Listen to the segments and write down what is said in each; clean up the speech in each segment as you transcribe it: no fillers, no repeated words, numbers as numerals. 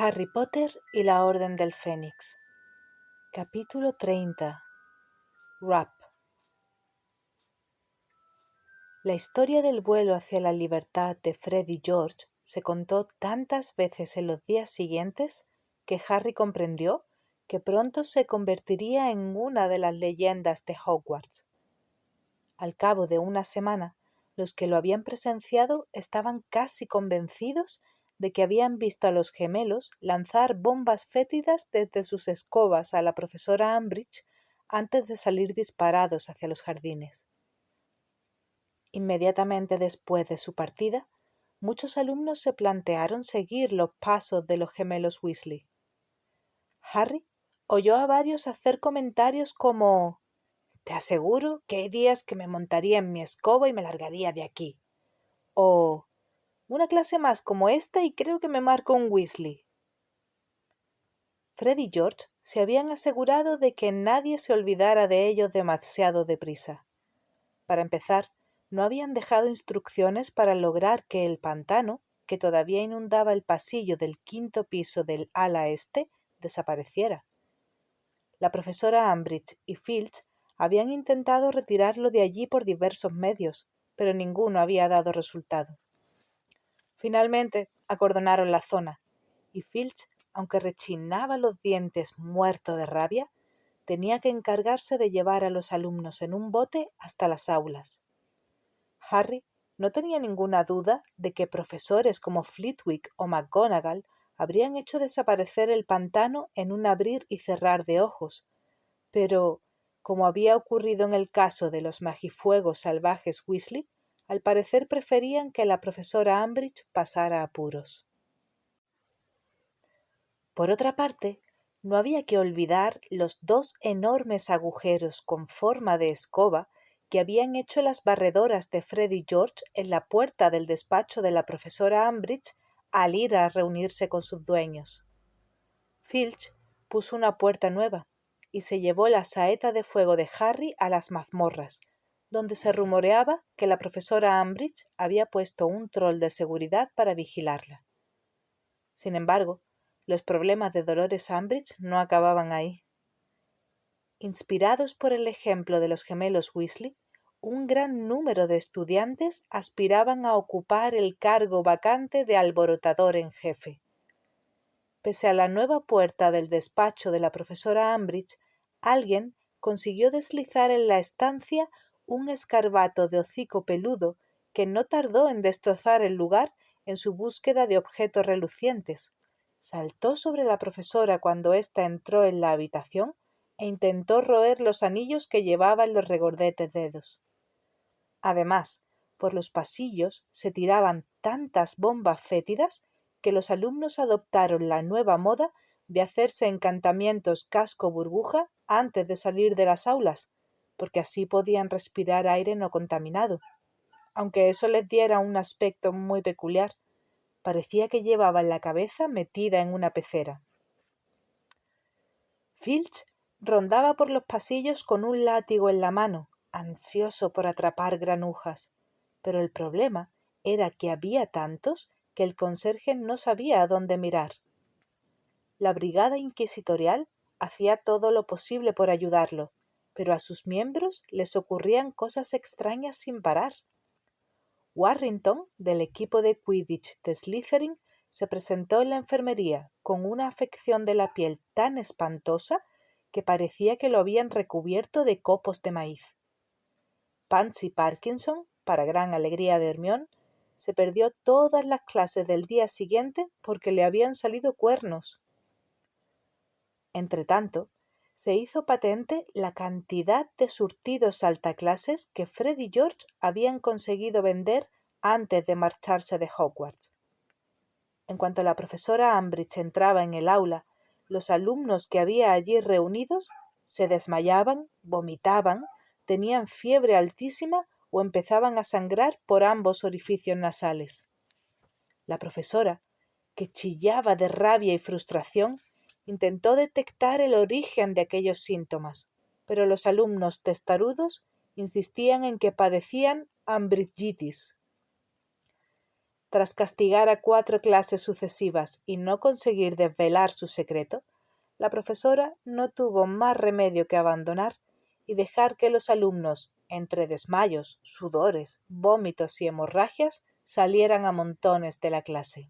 Harry Potter y la Orden del Fénix. Capítulo 30. Rap. La historia del vuelo hacia la libertad de Fred y George se contó tantas veces en los días siguientes que Harry comprendió que pronto se convertiría en una de las leyendas de Hogwarts. Al cabo de una semana, los que lo habían presenciado estaban casi convencidos de que habían visto a los gemelos lanzar bombas fétidas desde sus escobas a la profesora Umbridge antes de salir disparados hacia los jardines. Inmediatamente después de su partida, muchos alumnos se plantearon seguir los pasos de los gemelos Weasley. Harry oyó a varios hacer comentarios como: «Te aseguro que hay días que me montaría en mi escoba y me largaría de aquí». O «Una clase más como esta y creo que me marco un Weasley». Fred y George se habían asegurado de que nadie se olvidara de ellos demasiado deprisa. Para empezar, no habían dejado instrucciones para lograr que el pantano, que todavía inundaba el pasillo del quinto piso del ala este, desapareciera. La profesora Umbridge y Filch habían intentado retirarlo de allí por diversos medios, pero ninguno había dado resultado. Finalmente, acordonaron la zona, y Filch, aunque rechinaba los dientes muerto de rabia, tenía que encargarse de llevar a los alumnos en un bote hasta las aulas. Harry no tenía ninguna duda de que profesores como Flitwick o McGonagall habrían hecho desaparecer el pantano en un abrir y cerrar de ojos, pero, como había ocurrido en el caso de los magifuegos salvajes Weasley, al parecer preferían que la profesora Umbridge pasara apuros. Por otra parte, no había que olvidar los 2 enormes agujeros con forma de escoba que habían hecho las barredoras de Fred y George en la puerta del despacho de la profesora Umbridge al ir a reunirse con sus dueños. Filch puso una puerta nueva y se llevó la saeta de fuego de Harry a las mazmorras, donde se rumoreaba que la profesora Umbridge había puesto un trol de seguridad para vigilarla. Sin embargo, los problemas de Dolores Umbridge no acababan ahí. Inspirados por el ejemplo de los gemelos Weasley, un gran número de estudiantes aspiraban a ocupar el cargo vacante de alborotador en jefe. Pese a la nueva puerta del despacho de la profesora Umbridge, alguien consiguió deslizar en la estancia un escarabato de hocico peludo que no tardó en destrozar el lugar en su búsqueda de objetos relucientes. Saltó sobre la profesora cuando ésta entró en la habitación e intentó roer los anillos que llevaba en los regordetes dedos. Además, por los pasillos se tiraban tantas bombas fétidas que los alumnos adoptaron la nueva moda de hacerse encantamientos casco burbuja antes de salir de las aulas, porque así podían respirar aire no contaminado. Aunque eso les diera un aspecto muy peculiar, parecía que llevaban la cabeza metida en una pecera. Filch rondaba por los pasillos con un látigo en la mano, ansioso por atrapar granujas, pero el problema era que había tantos que el conserje no sabía a dónde mirar. La brigada inquisitorial hacía todo lo posible por ayudarlo, pero a sus miembros les ocurrían cosas extrañas sin parar. Warrington, del equipo de Quidditch de Slytherin, se presentó en la enfermería con una afección de la piel tan espantosa que parecía que lo habían recubierto de copos de maíz. Pansy Parkinson, para gran alegría de Hermione, se perdió todas las clases del día siguiente porque le habían salido cuernos. Entretanto, se hizo patente la cantidad de surtidos saltaclases que Fred y George habían conseguido vender antes de marcharse de Hogwarts. En cuanto la profesora Umbridge entraba en el aula, los alumnos que había allí reunidos se desmayaban, vomitaban, tenían fiebre altísima o empezaban a sangrar por ambos orificios nasales. La profesora, que chillaba de rabia y frustración, intentó detectar el origen de aquellos síntomas, pero los alumnos testarudos insistían en que padecían umbridgitis. Tras castigar a 4 clases sucesivas y no conseguir desvelar su secreto, la profesora no tuvo más remedio que abandonar y dejar que los alumnos, entre desmayos, sudores, vómitos y hemorragias, salieran a montones de la clase.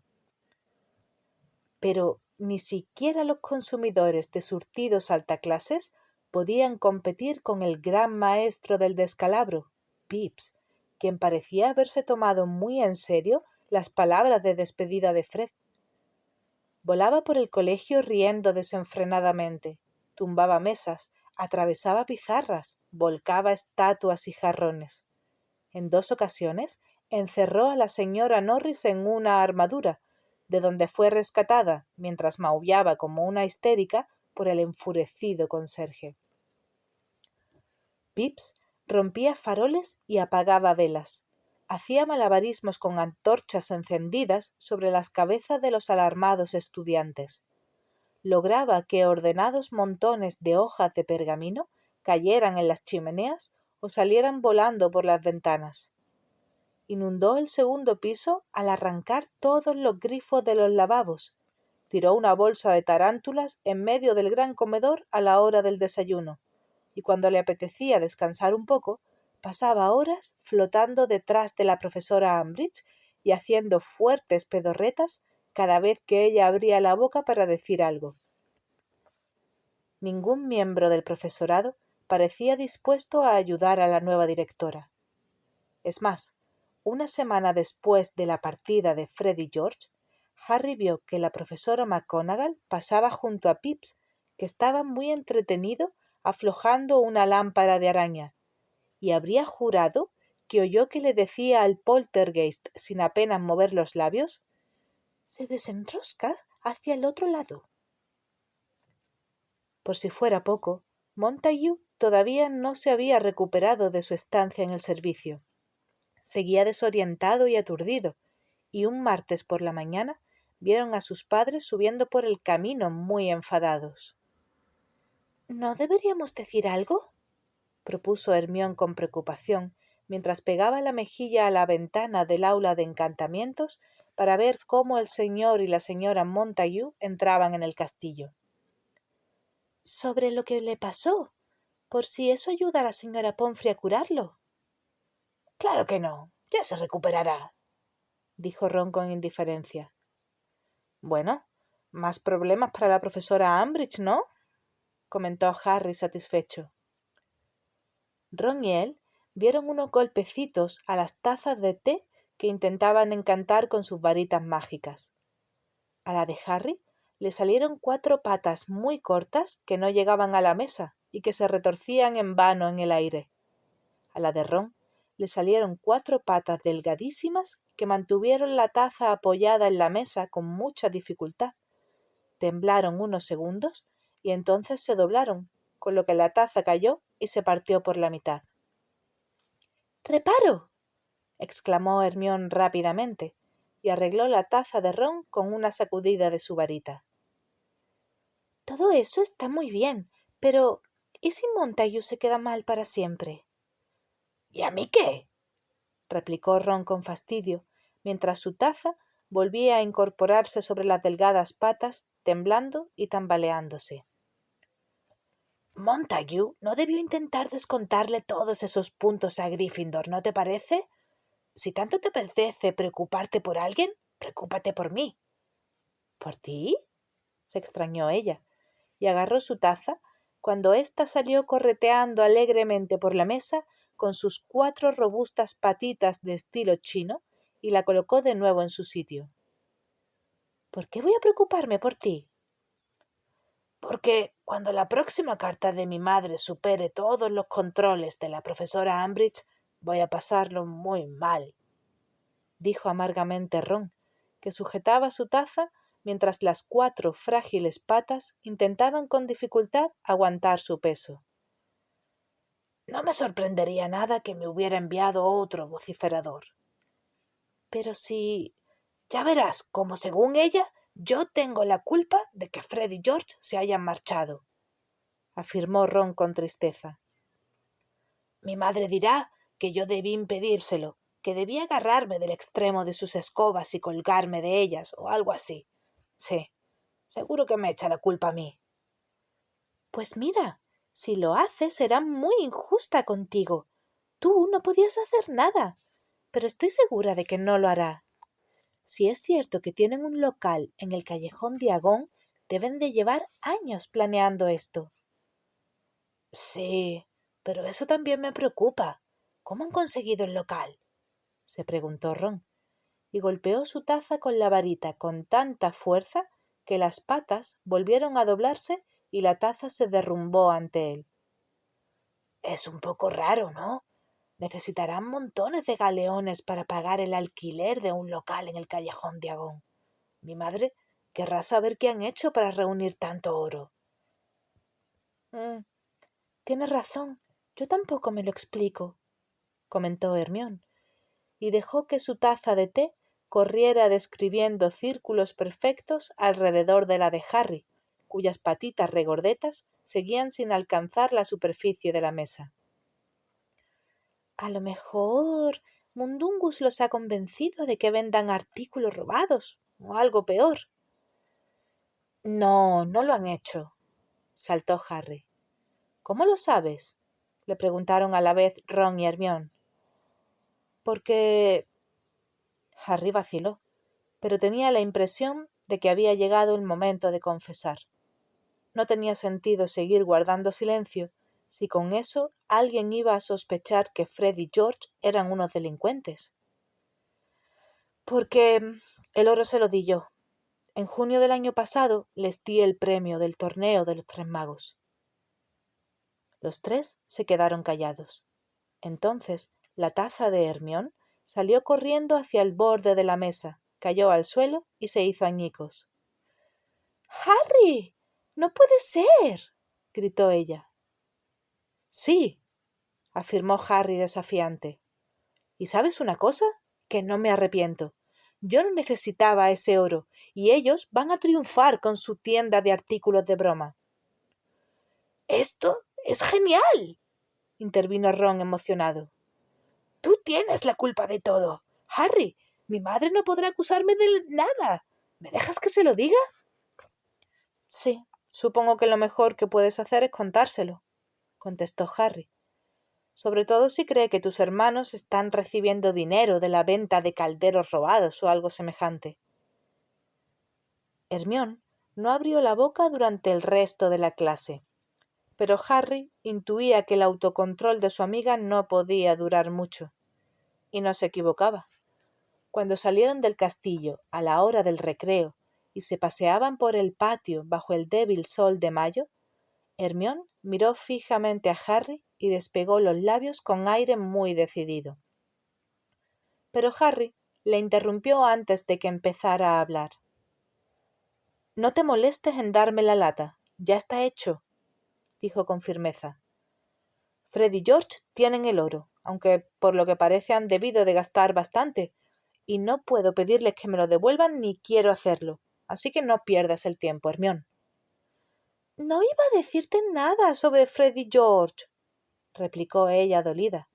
Pero ni siquiera los consumidores de surtidos altaclases podían competir con el gran maestro del descalabro, Pips, quien parecía haberse tomado muy en serio las palabras de despedida de Fred. Volaba por el colegio riendo desenfrenadamente, tumbaba mesas, atravesaba pizarras, volcaba estatuas y jarrones. En 2 ocasiones encerró a la señora Norris en una armadura, de donde fue rescatada, mientras maullaba como una histérica, por el enfurecido conserje. Pips rompía faroles y apagaba velas. Hacía malabarismos con antorchas encendidas sobre las cabezas de los alarmados estudiantes. Lograba que ordenados montones de hojas de pergamino cayeran en las chimeneas o salieran volando por las ventanas. Inundó el 2.º piso al arrancar todos los grifos de los lavabos. Tiró una bolsa de tarántulas en medio del gran comedor a la hora del desayuno, y cuando le apetecía descansar un poco, pasaba horas flotando detrás de la profesora Ambridge y haciendo fuertes pedorretas cada vez que ella abría la boca para decir algo. Ningún miembro del profesorado parecía dispuesto a ayudar a la nueva directora. Es más, una semana después de la partida de Fred y George, Harry vio que la profesora McGonagall pasaba junto a Pips, que estaba muy entretenido aflojando una lámpara de araña, y habría jurado que oyó que le decía al poltergeist sin apenas mover los labios: «Se desenrosca hacia el otro lado». Por si fuera poco, Montague todavía no se había recuperado de su estancia en el servicio. Seguía desorientado y aturdido, y un martes por la mañana vieron a sus padres subiendo por el camino muy enfadados. «¿No deberíamos decir algo?», propuso Hermione con preocupación, mientras pegaba la mejilla a la ventana del aula de encantamientos para ver cómo el señor y la señora Montague entraban en el castillo. «Sobre lo que le pasó, por si eso ayuda a la señora Pomfrey a curarlo». «Claro que no, ya se recuperará», dijo Ron con indiferencia. «Bueno, más problemas para la profesora Ambridge, ¿no?», comentó Harry satisfecho. Ron y él dieron unos golpecitos a las tazas de té que intentaban encantar con sus varitas mágicas. A la de Harry le salieron 4 patas muy cortas que no llegaban a la mesa y que se retorcían en vano en el aire. A la de Ron le salieron 4 patas delgadísimas que mantuvieron la taza apoyada en la mesa con mucha dificultad. Temblaron unos segundos y entonces se doblaron, con lo que la taza cayó y se partió por la mitad. «¡Reparo!», exclamó Hermione rápidamente, y arregló la taza de Ron con una sacudida de su varita. «Todo eso está muy bien, pero ¿y si Montague se queda mal para siempre?». «¿Y a mí qué?», replicó Ron con fastidio, mientras su taza volvía a incorporarse sobre las delgadas patas, temblando y tambaleándose. «Montague no debió intentar descontarle todos esos puntos a Gryffindor, ¿no te parece? Si tanto te apetece preocuparte por alguien, preocúpate por mí». «¿Por ti?», se extrañó ella, y agarró su taza cuando ésta salió correteando alegremente por la mesa con sus 4 robustas patitas de estilo chino y la colocó de nuevo en su sitio. «¿Por qué voy a preocuparme por ti?». «Porque cuando la próxima carta de mi madre supere todos los controles de la profesora Ambridge, voy a pasarlo muy mal», dijo amargamente Ron, que sujetaba su taza mientras las 4 frágiles patas intentaban con dificultad aguantar su peso. «No me sorprendería nada que me hubiera enviado otro vociferador». «Pero si... ya verás cómo, según ella, yo tengo la culpa de que Fred y George se hayan marchado», afirmó Ron con tristeza. «Mi madre dirá que yo debí impedírselo, que debía agarrarme del extremo de sus escobas y colgarme de ellas, o algo así. Sí, seguro que me echa la culpa a mí. Pues mira, si lo hace será muy injusta contigo. Tú no podías hacer nada, pero estoy segura de que no lo hará. Si es cierto que tienen un local en el callejón Diagon, deben de llevar años planeando esto. Sí, pero eso también me preocupa. ¿Cómo han conseguido el local? Se preguntó Ron, y golpeó su taza con la varita con tanta fuerza que las patas volvieron a doblarse y la taza se derrumbó ante él. Es un poco raro, ¿no? Necesitarán montones de galeones para pagar el alquiler de un local en el callejón Diagon. Mi madre querrá saber qué han hecho para reunir tanto oro. Tienes razón, yo tampoco me lo explico, comentó Hermión, y dejó que su taza de té corriera describiendo círculos perfectos alrededor de la de Harry, cuyas patitas regordetas seguían sin alcanzar la superficie de la mesa. A lo mejor Mundungus los ha convencido de que vendan artículos robados, o algo peor. No, no lo han hecho, saltó Harry. ¿Cómo lo sabes? Le preguntaron a la vez Ron y Hermione. Porque Harry vaciló, pero tenía la impresión de que había llegado el momento de confesar. No tenía sentido seguir guardando silencio si con eso alguien iba a sospechar que Fred y George eran unos delincuentes. Porque el oro se lo di yo. En junio del año pasado les di el premio del torneo de los Tres Magos. Los tres se quedaron callados. Entonces la taza de Hermión salió corriendo hacia el borde de la mesa, cayó al suelo y se hizo añicos. ¡Harry! ¡No puede ser! Gritó ella. Sí, afirmó Harry desafiante. ¿Y sabes una cosa? Que no me arrepiento. Yo no necesitaba ese oro, y ellos van a triunfar con su tienda de artículos de broma. ¡Esto es genial!, intervino Ron emocionado. Tú tienes la culpa de todo. Harry, mi madre no podrá acusarme de nada. ¿Me dejas que se lo diga? Sí, supongo que lo mejor que puedes hacer es contárselo, contestó Harry. Sobre todo si cree que tus hermanos están recibiendo dinero de la venta de calderos robados o algo semejante. Hermione no abrió la boca durante el resto de la clase, pero Harry intuía que el autocontrol de su amiga no podía durar mucho. Y no se equivocaba. Cuando salieron del castillo a la hora del recreo y se paseaban por el patio bajo el débil sol de mayo, Hermione miró fijamente a Harry y despegó los labios con aire muy decidido. Pero Harry le interrumpió antes de que empezara a hablar. No te molestes en darme la lata, ya está hecho, dijo con firmeza. Fred y George tienen el oro, aunque por lo que parece han debido de gastar bastante, y no puedo pedirles que me lo devuelvan ni quiero hacerlo, así que no pierdas el tiempo, Hermione. No iba a decirte nada sobre Fred y George, replicó ella dolida.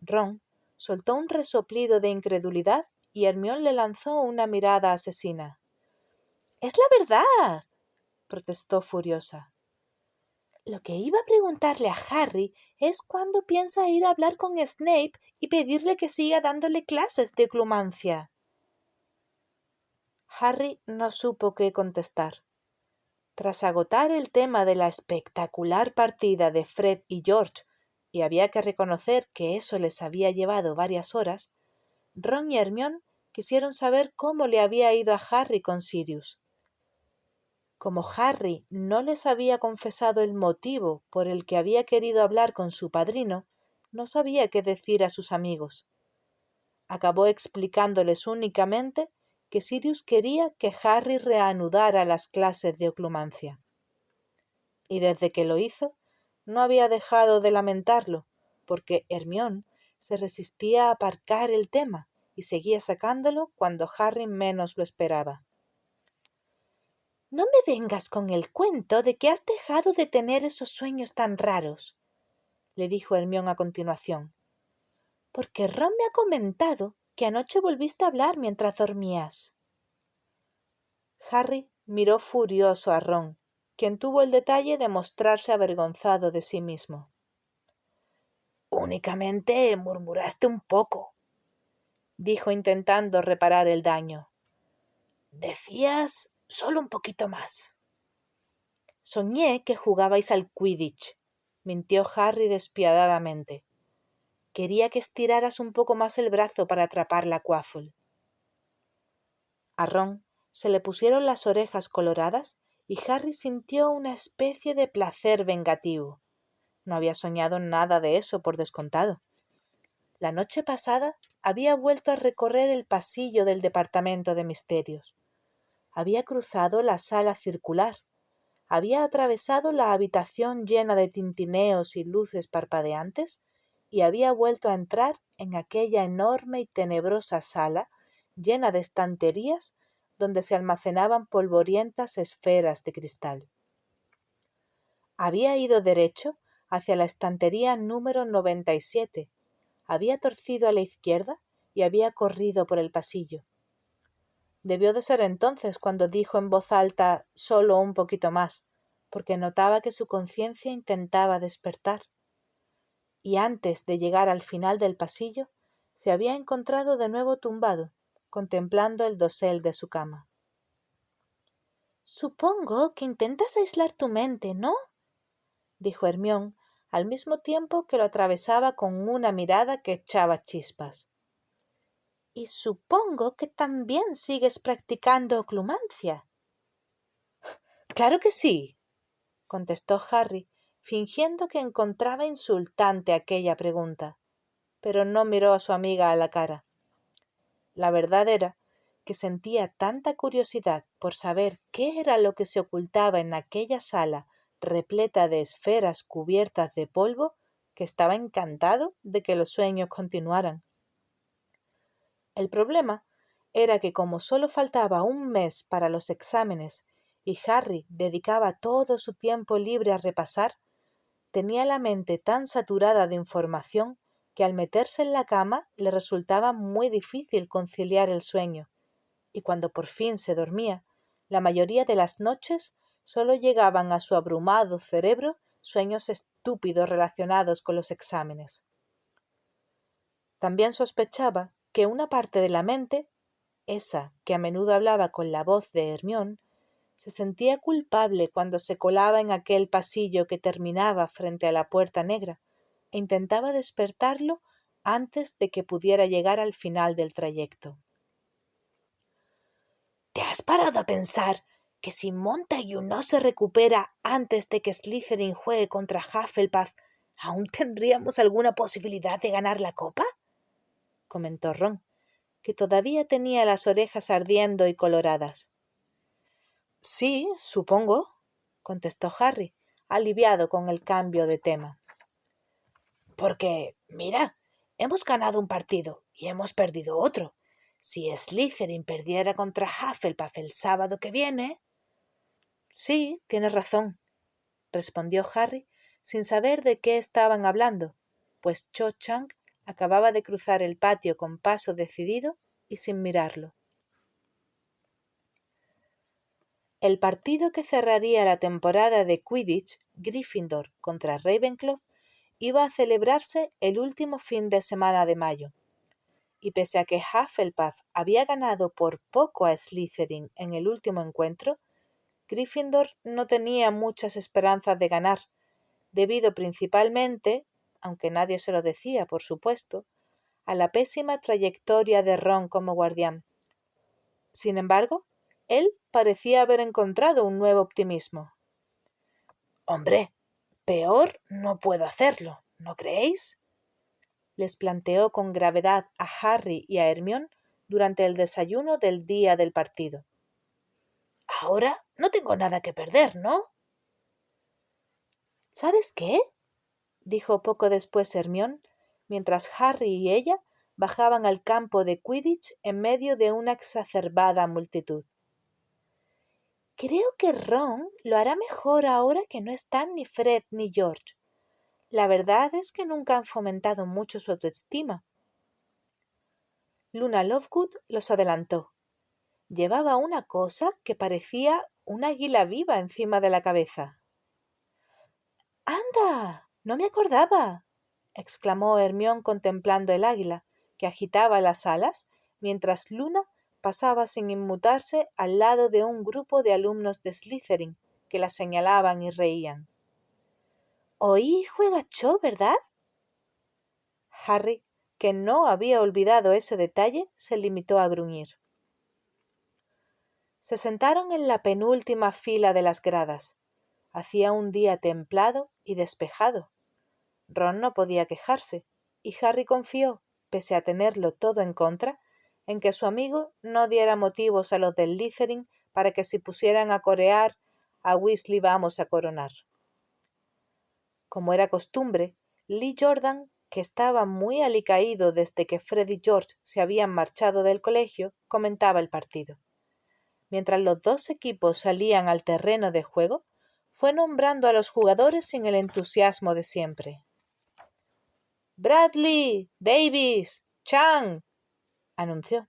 Ron soltó un resoplido de incredulidad y Hermione le lanzó una mirada asesina. —¡Es la verdad! —protestó furiosa. Lo que iba a preguntarle a Harry es cuándo piensa ir a hablar con Snape y pedirle que siga dándole clases de oclumancia. Harry no supo qué contestar. Tras agotar el tema de la espectacular partida de Fred y George, y había que reconocer que eso les había llevado varias horas, Ron y Hermione quisieron saber cómo le había ido a Harry con Sirius. Como Harry no les había confesado el motivo por el que había querido hablar con su padrino, no sabía qué decir a sus amigos. Acabó explicándoles únicamente que Sirius quería que Harry reanudara las clases de oclumancia. Y desde que lo hizo, no había dejado de lamentarlo, porque Hermione se resistía a aparcar el tema y seguía sacándolo cuando Harry menos lo esperaba. No me vengas con el cuento de que has dejado de tener esos sueños tan raros, le dijo Hermione a continuación. Porque Ron me ha comentado que anoche volviste a hablar mientras dormías. Harry miró furioso a Ron, quien tuvo el detalle de mostrarse avergonzado de sí mismo. Únicamente murmuraste un poco, dijo intentando reparar el daño. Decías solo un poquito más. Soñé que jugabais al Quidditch, mintió Harry despiadadamente. Quería que estiraras un poco más el brazo para atrapar la Quaffle. A Ron se le pusieron las orejas coloradas y Harry sintió una especie de placer vengativo. No había soñado nada de eso, por descontado. La noche pasada había vuelto a recorrer el pasillo del departamento de misterios. Había cruzado la sala circular. Había atravesado la habitación llena de tintineos y luces parpadeantes y había vuelto a entrar en aquella enorme y tenebrosa sala llena de estanterías donde se almacenaban polvorientas esferas de cristal. Había ido derecho hacia la estantería número 97, había torcido a la izquierda y había corrido por el pasillo. Debió de ser entonces cuando dijo en voz alta «solo un poquito más», porque notaba que su conciencia intentaba despertar. Y antes de llegar al final del pasillo, se había encontrado de nuevo tumbado, contemplando el dosel de su cama. «Supongo que intentas aislar tu mente, ¿no?», dijo Hermione, al mismo tiempo que lo atravesaba con una mirada que echaba chispas. «Y supongo que también sigues practicando oclumancia». «Claro que sí», contestó Harry, fingiendo que encontraba insultante aquella pregunta, pero no miró a su amiga a la cara. La verdad era que sentía tanta curiosidad por saber qué era lo que se ocultaba en aquella sala repleta de esferas cubiertas de polvo, que estaba encantado de que los sueños continuaran. El problema era que como solo faltaba un mes para los exámenes y Harry dedicaba todo su tiempo libre a repasar, tenía la mente tan saturada de información que al meterse en la cama le resultaba muy difícil conciliar el sueño, y cuando por fin se dormía, la mayoría de las noches solo llegaban a su abrumado cerebro sueños estúpidos relacionados con los exámenes. También sospechaba que una parte de la mente, esa que a menudo hablaba con la voz de Hermione, se sentía culpable cuando se colaba en aquel pasillo que terminaba frente a la puerta negra e intentaba despertarlo antes de que pudiera llegar al final del trayecto. ¿Te has parado a pensar que si Montague no se recupera antes de que Slytherin juegue contra Hufflepuff, aún tendríamos alguna posibilidad de ganar la copa?, comentó Ron, que todavía tenía las orejas ardiendo y coloradas. Sí, supongo, contestó Harry, aliviado con el cambio de tema. Porque, mira, hemos ganado un partido y hemos perdido otro. Si Slytherin perdiera contra Hufflepuff el sábado que viene... Sí, tienes razón, respondió Harry, sin saber de qué estaban hablando, pues Cho Chang acababa de cruzar el patio con paso decidido y sin mirarlo. El partido que cerraría la temporada de Quidditch, Gryffindor contra Ravenclaw, iba a celebrarse el último fin de semana de mayo, y pese a que Hufflepuff había ganado por poco a Slytherin en el último encuentro, Gryffindor no tenía muchas esperanzas de ganar, debido principalmente, aunque nadie se lo decía, por supuesto, a la pésima trayectoria de Ron como guardián. Sin embargo, él parecía haber encontrado un nuevo optimismo. «Hombre, peor no puedo hacerlo, ¿no creéis?», les planteó con gravedad a Harry y a Hermione durante el desayuno del día del partido. «Ahora no tengo nada que perder, ¿no?». «¿Sabes qué?», dijo poco después Hermione, mientras Harry y ella bajaban al campo de Quidditch en medio de una exacerbada multitud. «Creo que Ron lo hará mejor ahora que no están ni Fred ni George. La verdad es que nunca han fomentado mucho su autoestima, Luna Lovegood los adelantó. Llevaba una cosa que parecía un águila viva encima de la cabeza. ¡Anda! No me acordaba, exclamó Hermione contemplando el águila, que agitaba las alas, mientras Luna pasaba sin inmutarse al lado de un grupo de alumnos de Slytherin, que la señalaban y reían. Hoy juega Cho, ¿verdad? Harry, que no había olvidado ese detalle, se limitó a gruñir. Se sentaron en la penúltima fila de las gradas. Hacía un día templado y despejado. Ron no podía quejarse, y Harry confió, pese a tenerlo todo en contra, en que su amigo no diera motivos a los del Slytherin para que se pusieran a corear a Weasley vamos a coronar. Como era costumbre, Lee Jordan, que estaba muy alicaído desde que Fred y George se habían marchado del colegio, comentaba el partido. Mientras los dos equipos salían al terreno de juego, fue nombrando a los jugadores sin el entusiasmo de siempre. «Bradley, Davis, Chang», anunció.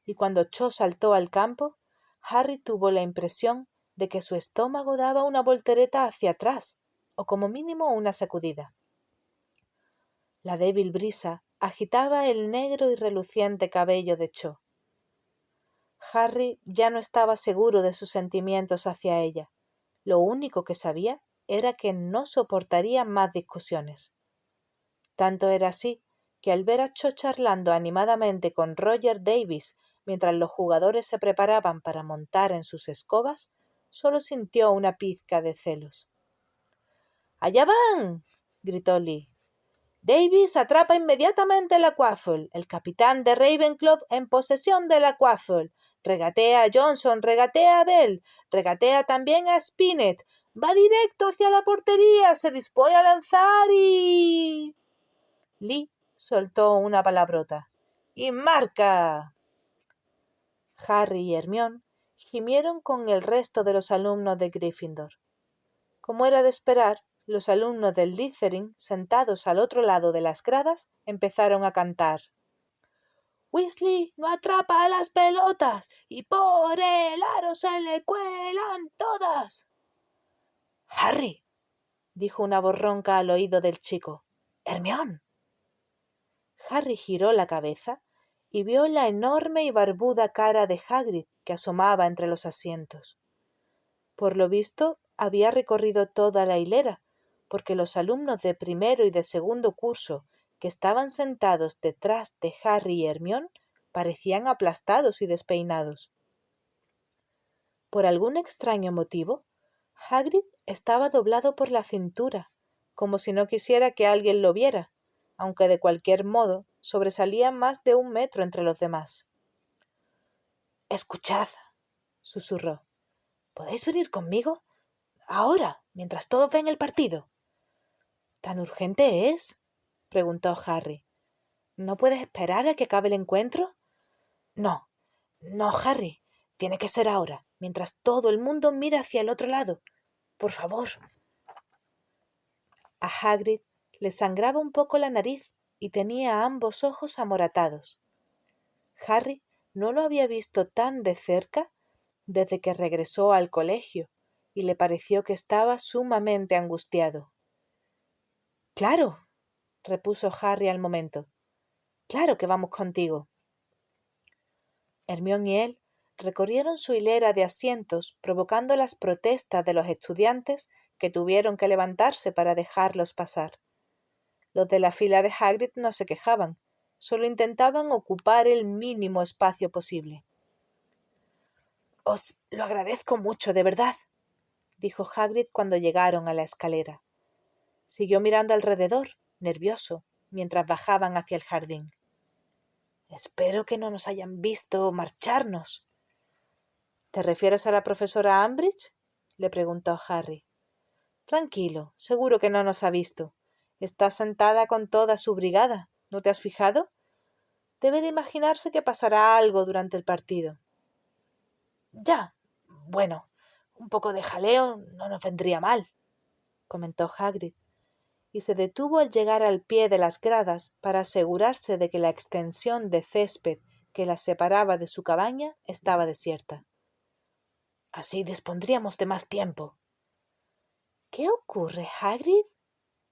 Y cuando Cho saltó al campo, Harry tuvo la impresión de que su estómago daba una voltereta hacia atrás, o como mínimo una sacudida. La débil brisa agitaba el negro y reluciente cabello de Cho. Harry ya no estaba seguro de sus sentimientos hacia ella. Lo único que sabía era que no soportaría más discusiones. Tanto era así que al ver a Cho charlando animadamente con Roger Davis mientras los jugadores se preparaban para montar en sus escobas, solo sintió una pizca de celos. «¡Allá van!», gritó Lee. «Davis atrapa inmediatamente la Quaffle. El capitán de Ravenclaw en posesión de la Quaffle. Regatea a Johnson, regatea a Bell, regatea también a Spinnet. Va directo hacia la portería, se dispone a lanzar y...» Lee soltó una palabrota. «¡Y marca!». Harry y Hermione gimieron con el resto de los alumnos de Gryffindor. Como era de esperar, los alumnos del Slytherin, sentados al otro lado de las gradas, empezaron a cantar. «Weasley no atrapa a las pelotas y por el aro se le cuelan todas». «¡Harry!», dijo una voz ronca al oído del chico. «¡Hermione!». Harry giró la cabeza y vio la enorme y barbuda cara de Hagrid que asomaba entre los asientos. Por lo visto, había recorrido toda la hilera, porque los alumnos de primero y de segundo curso que estaban sentados detrás de Harry y Hermione parecían aplastados y despeinados. Por algún extraño motivo, Hagrid estaba doblado por la cintura, como si no quisiera que alguien lo viera, aunque de cualquier modo sobresalía más de 1 metro entre los demás. «Escuchad», susurró. «¿Podéis venir conmigo? Ahora, mientras todos ven el partido». «¿Tan urgente es?», preguntó Harry. «¿No puedes esperar a que acabe el encuentro?» «No, Harry. Tiene que ser ahora, mientras todo el mundo mira hacia el otro lado. Por favor». A Hagrid le sangraba un poco la nariz y tenía ambos ojos amoratados. Harry no lo había visto tan de cerca desde que regresó al colegio y le pareció que estaba sumamente angustiado. «Claro», repuso Harry al momento. «Claro que vamos contigo». Hermione y él recorrieron su hilera de asientos, provocando las protestas de los estudiantes que tuvieron que levantarse para dejarlos pasar. Los de la fila de Hagrid no se quejaban, solo intentaban ocupar el mínimo espacio posible. «Os lo agradezco mucho, de verdad», dijo Hagrid cuando llegaron a la escalera. Siguió mirando alrededor, nervioso, mientras bajaban hacia el jardín. «Espero que no nos hayan visto marcharnos». «¿Te refieres a la profesora Umbridge?», le preguntó Harry. «Tranquilo, seguro que no nos ha visto. Está sentada con toda su brigada. ¿No te has fijado? Debe de imaginarse que pasará algo durante el partido». «Ya, bueno, un poco de jaleo no nos vendría mal», comentó Hagrid. y se detuvo al llegar al pie de las gradas para asegurarse de que la extensión de césped que las separaba de su cabaña estaba desierta. Así dispondríamos de más tiempo. ¿Qué ocurre, Hagrid?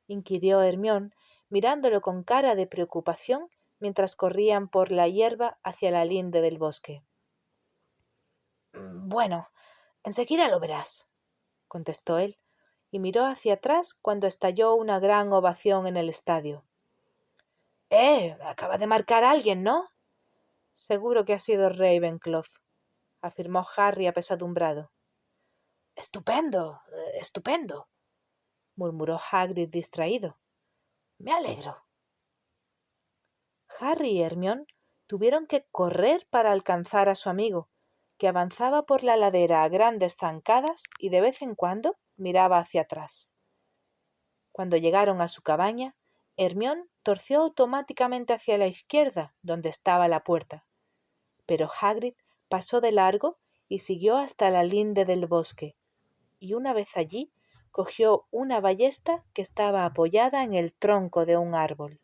Inquirió Hermione, mirándolo con cara de preocupación mientras corrían por la hierba hacia la linde del bosque. Bueno, enseguida lo verás, contestó él, y miró hacia atrás cuando estalló una gran ovación en el estadio. Acaba de marcar a alguien, ¿no? Seguro que ha sido Ravenclaw, afirmó Harry apesadumbrado. Estupendo, estupendo, murmuró Hagrid distraído. Me alegro. Harry y Hermione tuvieron que correr para alcanzar a su amigo, que avanzaba por la ladera a grandes zancadas y de vez en cuando miraba hacia atrás. Cuando llegaron a su cabaña, Hermione torció automáticamente hacia la izquierda, donde estaba la puerta. Pero Hagrid pasó de largo y siguió hasta la linde del bosque, y una vez allí cogió una ballesta que estaba apoyada en el tronco de un árbol.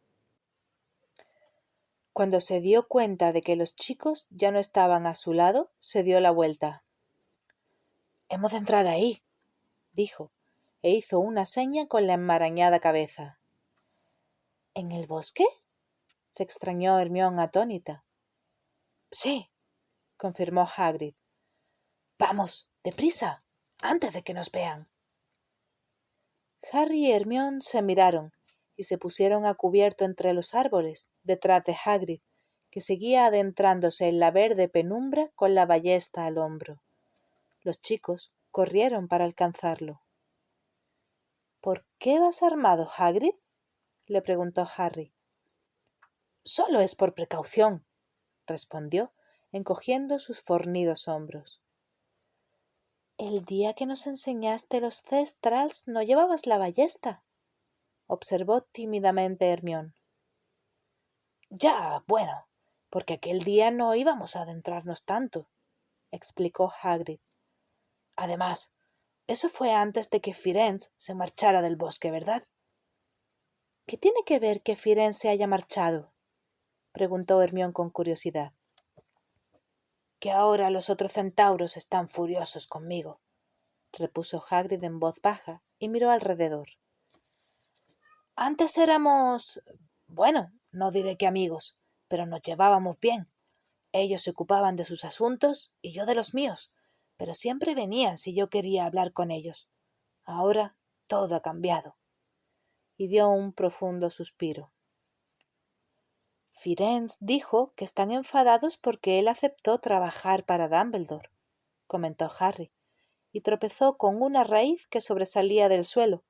Cuando se dio cuenta de que los chicos ya no estaban a su lado, se dio la vuelta. «Hemos de entrar ahí», dijo, e hizo una seña con la enmarañada cabeza. ¿En el bosque?, se extrañó Hermione atónita. Sí, confirmó Hagrid. Vamos, deprisa, antes de que nos vean. Harry y Hermione se miraron y se pusieron a cubierto entre los árboles, detrás de Hagrid, que seguía adentrándose en la verde penumbra con la ballesta al hombro. Los chicos corrieron para alcanzarlo. ¿Por qué vas armado, Hagrid?, le preguntó Harry. Solo es por precaución, respondió, encogiendo sus fornidos hombros. El día que nos enseñaste los Thestrals no llevabas la ballesta, observó tímidamente Hermione. Ya, bueno, porque aquel día no íbamos a adentrarnos tanto, explicó Hagrid. Además, eso fue antes de que Firenze se marchara del bosque, ¿verdad? ¿Qué tiene que ver que Firenze se haya marchado?, preguntó Hermione con curiosidad. Que ahora los otros centauros están furiosos conmigo, repuso Hagrid en voz baja y miró alrededor. Antes éramos, bueno, no diré que amigos, pero nos llevábamos bien. Ellos se ocupaban de sus asuntos y yo de los míos, pero siempre venían si yo quería hablar con ellos. Ahora todo ha cambiado. Y dio un profundo suspiro. Firenze dijo que están enfadados porque él aceptó trabajar para Dumbledore, comentó Harry, y tropezó con una raíz que sobresalía del suelo,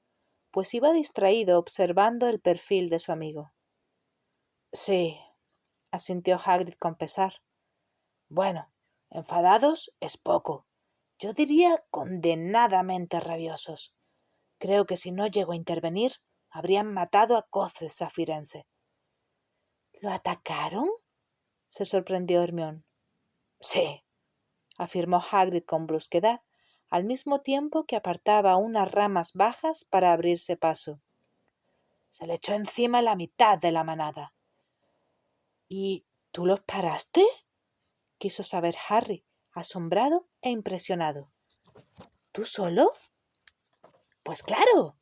pues iba distraído observando el perfil de su amigo. Sí, asintió Hagrid con pesar. Bueno, enfadados es poco. Yo diría condenadamente rabiosos. Creo que si no llego a intervenir, habrían matado a coces a Firenze. ¿Lo atacaron?, se sorprendió Hermione. Sí, afirmó Hagrid con brusquedad, al mismo tiempo que apartaba unas ramas bajas para abrirse paso. Se le echó encima la mitad de la manada. ¿Y tú los paraste?, quiso saber Harry, asombrado e impresionado. ¿Tú solo? Pues claro.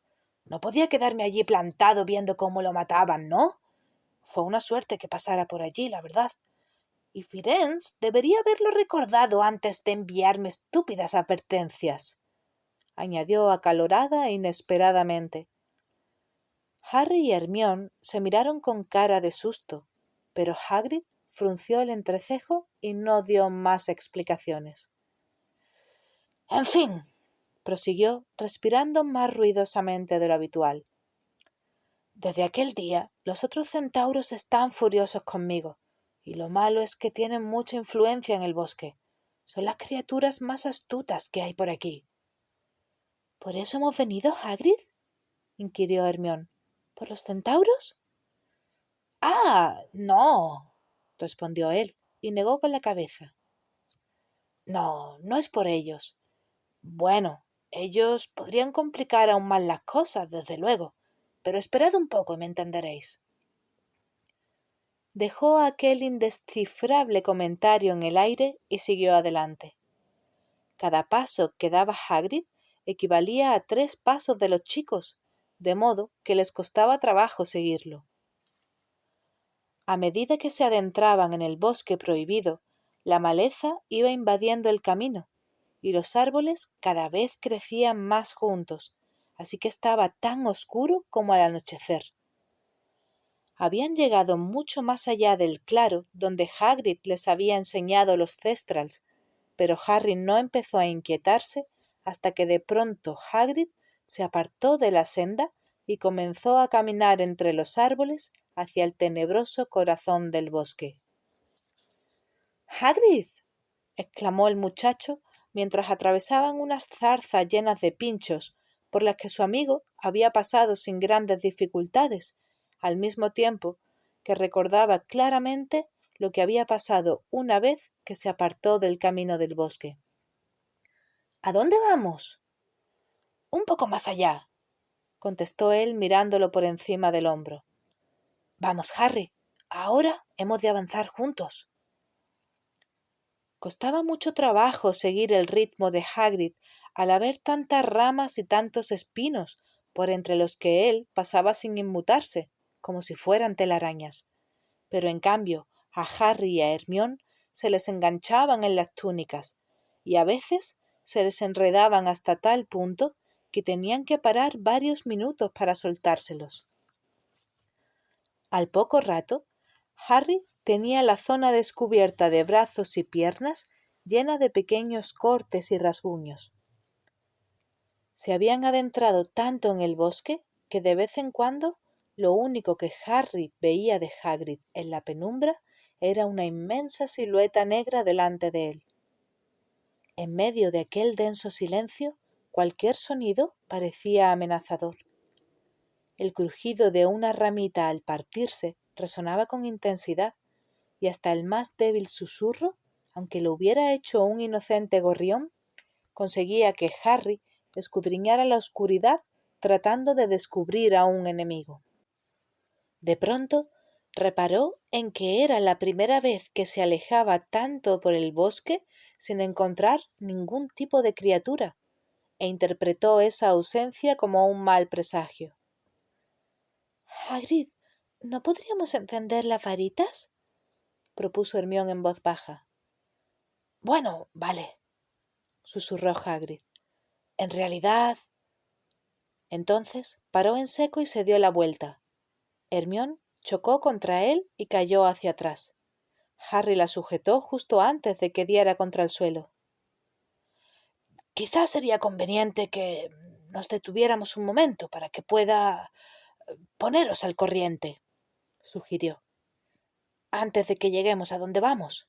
No podía quedarme allí plantado viendo cómo lo mataban, ¿no? Fue una suerte que pasara por allí, la verdad. Y Firenze debería haberlo recordado antes de enviarme estúpidas advertencias, añadió acalorada e inesperadamente. Harry y Hermione se miraron con cara de susto, pero Hagrid frunció el entrecejo y no dio más explicaciones. En fin, prosiguió, respirando más ruidosamente de lo habitual. Desde aquel día, los otros centauros están furiosos conmigo, y lo malo es que tienen mucha influencia en el bosque. Son las criaturas más astutas que hay por aquí. ¿Por eso hemos venido, Hagrid?, inquirió Hermione. ¿Por los centauros? Ah, no, respondió él, y negó con la cabeza. No, no es por ellos. Bueno, ellos podrían complicar aún más las cosas, desde luego, pero esperad un poco y me entenderéis. Dejó aquel indescifrable comentario en el aire y siguió adelante. Cada paso que daba Hagrid equivalía a 3 pasos de los chicos, de modo que les costaba trabajo seguirlo. A medida que se adentraban en el bosque prohibido, la maleza iba invadiendo el camino, y los árboles cada vez crecían más juntos, así que estaba tan oscuro como al anochecer. Habían llegado mucho más allá del claro donde Hagrid les había enseñado los Thestrals, pero Harry no empezó a inquietarse hasta que de pronto Hagrid se apartó de la senda y comenzó a caminar entre los árboles hacia el tenebroso corazón del bosque. —¡Hagrid! —exclamó el muchacho mientras atravesaban unas zarzas llenas de pinchos por las que su amigo había pasado sin grandes dificultades, al mismo tiempo que recordaba claramente lo que había pasado una vez que se apartó del camino del bosque. —¿A dónde vamos? —Un poco más allá —contestó él mirándolo por encima del hombro. —Vamos, Harry, ahora hemos de avanzar juntos. Costaba mucho trabajo seguir el ritmo de Hagrid al haber tantas ramas y tantos espinos por entre los que él pasaba sin inmutarse, como si fueran telarañas. Pero en cambio a Harry y a Hermione se les enganchaban en las túnicas y a veces se les enredaban hasta tal punto que tenían que parar varios minutos para soltárselos. Al poco rato, Harry tenía la zona descubierta de brazos y piernas llena de pequeños cortes y rasguños. Se habían adentrado tanto en el bosque que de vez en cuando lo único que Harry veía de Hagrid en la penumbra era una inmensa silueta negra delante de él. En medio de aquel denso silencio, cualquier sonido parecía amenazador. El crujido de una ramita al partirse resonaba con intensidad, y hasta el más débil susurro, aunque lo hubiera hecho un inocente gorrión, conseguía que Harry escudriñara la oscuridad tratando de descubrir a un enemigo. De pronto reparó en que era la primera vez que se alejaba tanto por el bosque sin encontrar ningún tipo de criatura, e interpretó esa ausencia como un mal presagio. —Hagrid, ¿no podríamos encender las varitas? —propuso Hermione en voz baja. —Bueno, vale —susurró Hagrid—. En realidad... Entonces paró en seco y se dio la vuelta. Hermione chocó contra él y cayó hacia atrás. Harry la sujetó justo antes de que diera contra el suelo. —Quizás sería conveniente que nos detuviéramos un momento para que pueda poneros al corriente —sugirió—, antes de que lleguemos a donde vamos.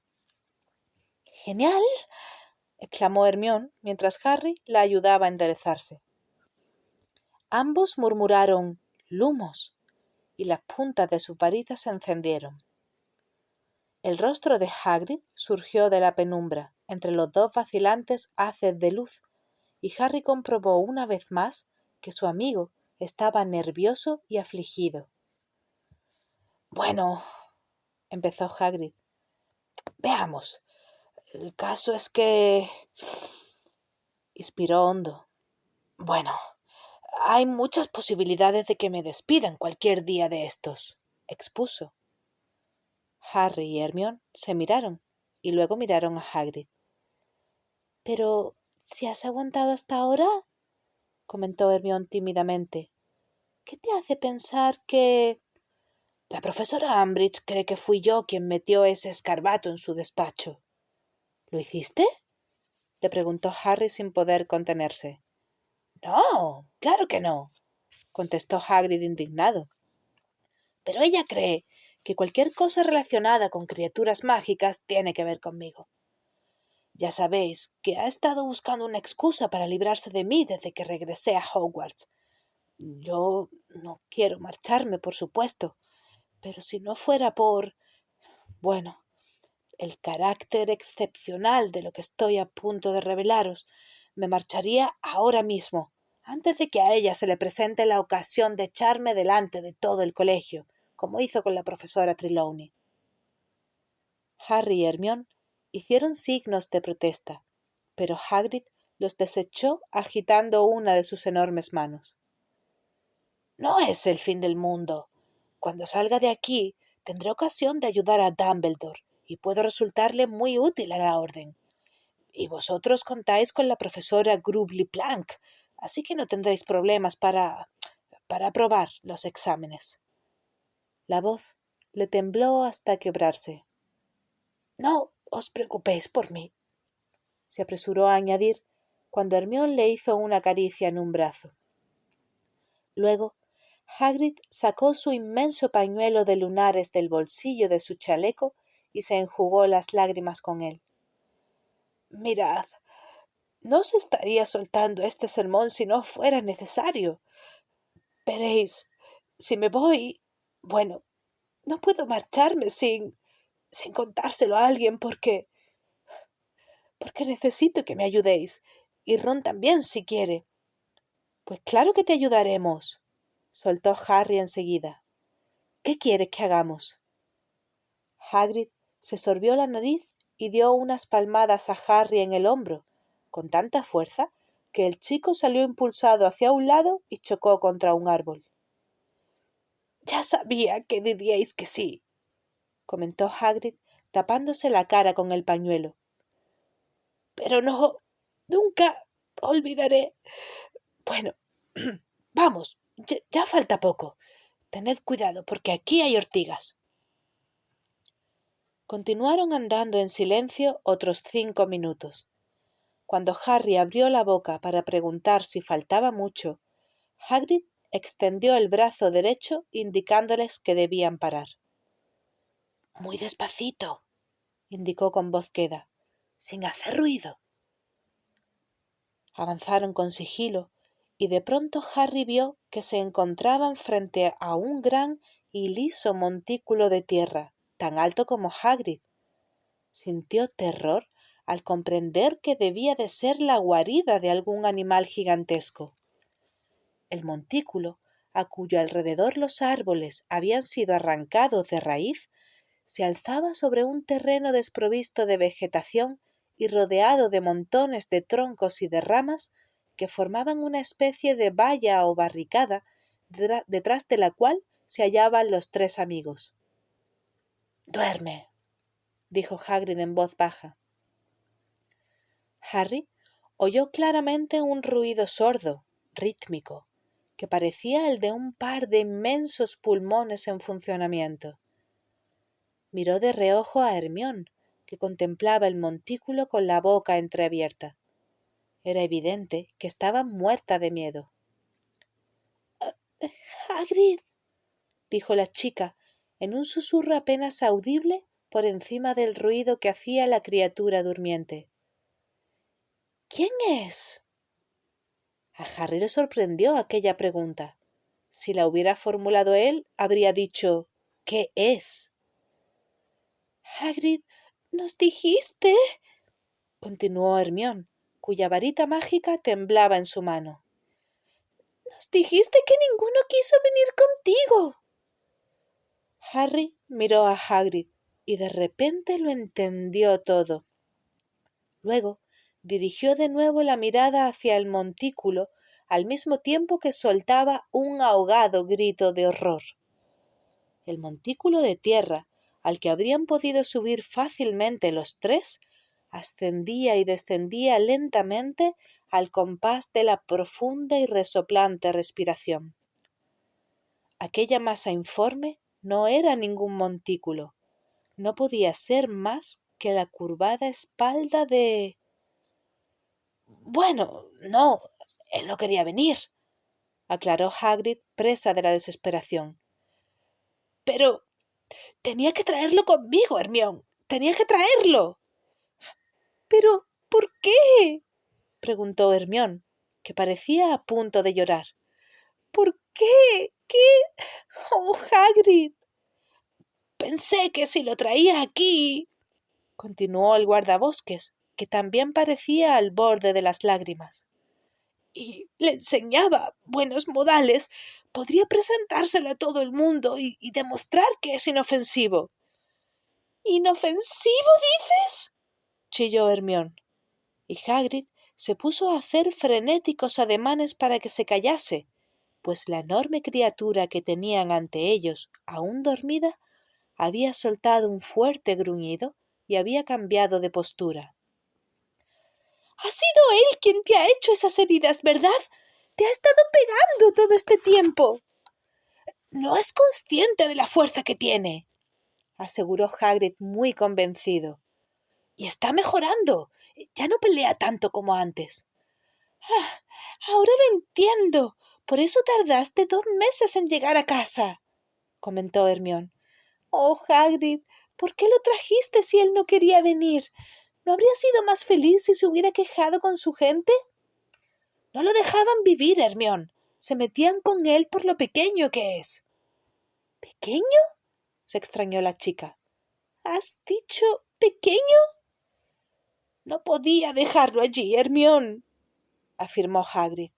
—¡Genial! —exclamó Hermione mientras Harry la ayudaba a enderezarse. Ambos murmuraron «lumos» y las puntas de sus varitas se encendieron. El rostro de Hagrid surgió de la penumbra entre los dos vacilantes haces de luz, y Harry comprobó una vez más que su amigo estaba nervioso y afligido. —Bueno —empezó Hagrid—, veamos. El caso es que... inspiró hondo. Bueno, hay muchas posibilidades de que me despidan cualquier día de estos, expuso. Harry y Hermione se miraron y luego miraron a Hagrid. —Pero, ¿si has aguantado hasta ahora? —comentó Hermione tímidamente—. ¿Qué te hace pensar que...? La profesora Umbridge cree que fui yo quien metió ese escarabato en su despacho. —¿Lo hiciste? —le preguntó Harry sin poder contenerse. —No, claro que no —contestó Hagrid indignado—. Pero ella cree que cualquier cosa relacionada con criaturas mágicas tiene que ver conmigo. Ya sabéis que ha estado buscando una excusa para librarse de mí desde que regresé a Hogwarts. Yo no quiero marcharme, por supuesto, pero si no fuera por... bueno, el carácter excepcional de lo que estoy a punto de revelaros, me marcharía ahora mismo, antes de que a ella se le presente la ocasión de echarme delante de todo el colegio, como hizo con la profesora Trelawney. Harry y Hermione hicieron signos de protesta, pero Hagrid los desechó agitando una de sus enormes manos. No es el fin del mundo. Cuando salga de aquí, tendré ocasión de ayudar a Dumbledore y puedo resultarle muy útil a la orden. Y vosotros contáis con la profesora Grubbly Plank, así que no tendréis problemas para aprobar los exámenes. La voz le tembló hasta quebrarse. No os preocupéis por mí, se apresuró a añadir cuando Hermione le hizo una caricia en un brazo. Luego, Hagrid sacó su inmenso pañuelo de lunares del bolsillo de su chaleco y se enjugó las lágrimas con él. Mirad, no os estaría soltando este sermón si no fuera necesario. Veréis, si me voy, bueno, no puedo marcharme sin contárselo a alguien porque necesito que me ayudéis, y Ron también si quiere. Pues claro que te ayudaremos, soltó Harry enseguida. ¿Qué quieres que hagamos? Hagrid se sorbió la nariz y dio unas palmadas a Harry en el hombro, con tanta fuerza que el chico salió impulsado hacia un lado y chocó contra un árbol. Ya sabía que diríais que sí, comentó Hagrid, tapándose la cara con el pañuelo. Pero no, nunca olvidaré. Bueno, vamos, ya falta poco. Tened cuidado, porque aquí hay ortigas. Continuaron andando en silencio otros 5 minutos. Cuando Harry abrió la boca para preguntar si faltaba mucho, Hagrid extendió el brazo derecho indicándoles que debían parar. Muy despacito, indicó con voz queda, sin hacer ruido. Avanzaron con sigilo y de pronto Harry vio que se encontraban frente a un gran y liso montículo de tierra, tan alto como Hagrid. Sintió terror al comprender que debía de ser la guarida de algún animal gigantesco. El montículo, a cuyo alrededor los árboles habían sido arrancados de raíz, se alzaba sobre un terreno desprovisto de vegetación y rodeado de montones de troncos y de ramas que formaban una especie de valla o barricada detrás de la cual se hallaban los 3 amigos. «Duerme», dijo Hagrid en voz baja. Harry oyó claramente un ruido sordo, rítmico, que parecía el de un par de inmensos pulmones en funcionamiento. Miró de reojo a Hermione, que contemplaba el montículo con la boca entreabierta. Era evidente que estaba muerta de miedo. «Hagrid», dijo la chica, en un susurro apenas audible por encima del ruido que hacía la criatura durmiente. «¿Quién es?» A Harry le sorprendió aquella pregunta. Si la hubiera formulado él, habría dicho «¿Qué es?». «Hagrid, ¿nos dijiste?», continuó Hermione, cuya varita mágica temblaba en su mano. «Nos dijiste que ninguno quiso venir contigo». Harry miró a Hagrid y de repente lo entendió todo. Luego dirigió de nuevo la mirada hacia el montículo al mismo tiempo que soltaba un ahogado grito de horror. El montículo de tierra, al que habrían podido subir fácilmente los 3, ascendía y descendía lentamente al compás de la profunda y resoplante respiración. Aquella masa informe no era ningún montículo, no podía ser más que la curvada espalda de... Bueno, no, él no quería venir, aclaró Hagrid, presa de la desesperación. Pero tenía que traerlo conmigo, Hermione, tenía que traerlo. ¿Pero por qué?, preguntó Hermione, que parecía a punto de llorar. ¿Por qué? ¿Qué? ¡Oh, Hagrid! Pensé que si lo traía aquí, continuó el guardabosques, que también parecía al borde de las lágrimas. y le enseñaba buenos modales, podría presentárselo a todo el mundo y demostrar que es inofensivo. ¿Inofensivo, dices? Chilló Hermión. Y Hagrid se puso a hacer frenéticos ademanes para que se callase, pues la enorme criatura que tenían ante ellos, aún dormida, había soltado un fuerte gruñido y había cambiado de postura. Ha sido él quien te ha hecho esas heridas, ¿verdad? Te ha estado pegando todo este tiempo. No es consciente de la fuerza que tiene, aseguró Hagrid muy convencido. Y está mejorando. Ya no pelea tanto como antes. Ah, ahora lo entiendo. Por eso tardaste 2 meses en llegar a casa, comentó Hermione. Oh, Hagrid, ¿por qué lo trajiste si él no quería venir? ¿No habría sido más feliz si se hubiera quejado con su gente? No lo dejaban vivir, Hermione. Se metían con él por lo pequeño que es. ¿Pequeño? Se extrañó la chica. ¿Has dicho pequeño? No podía dejarlo allí, Hermione, afirmó Hagrid.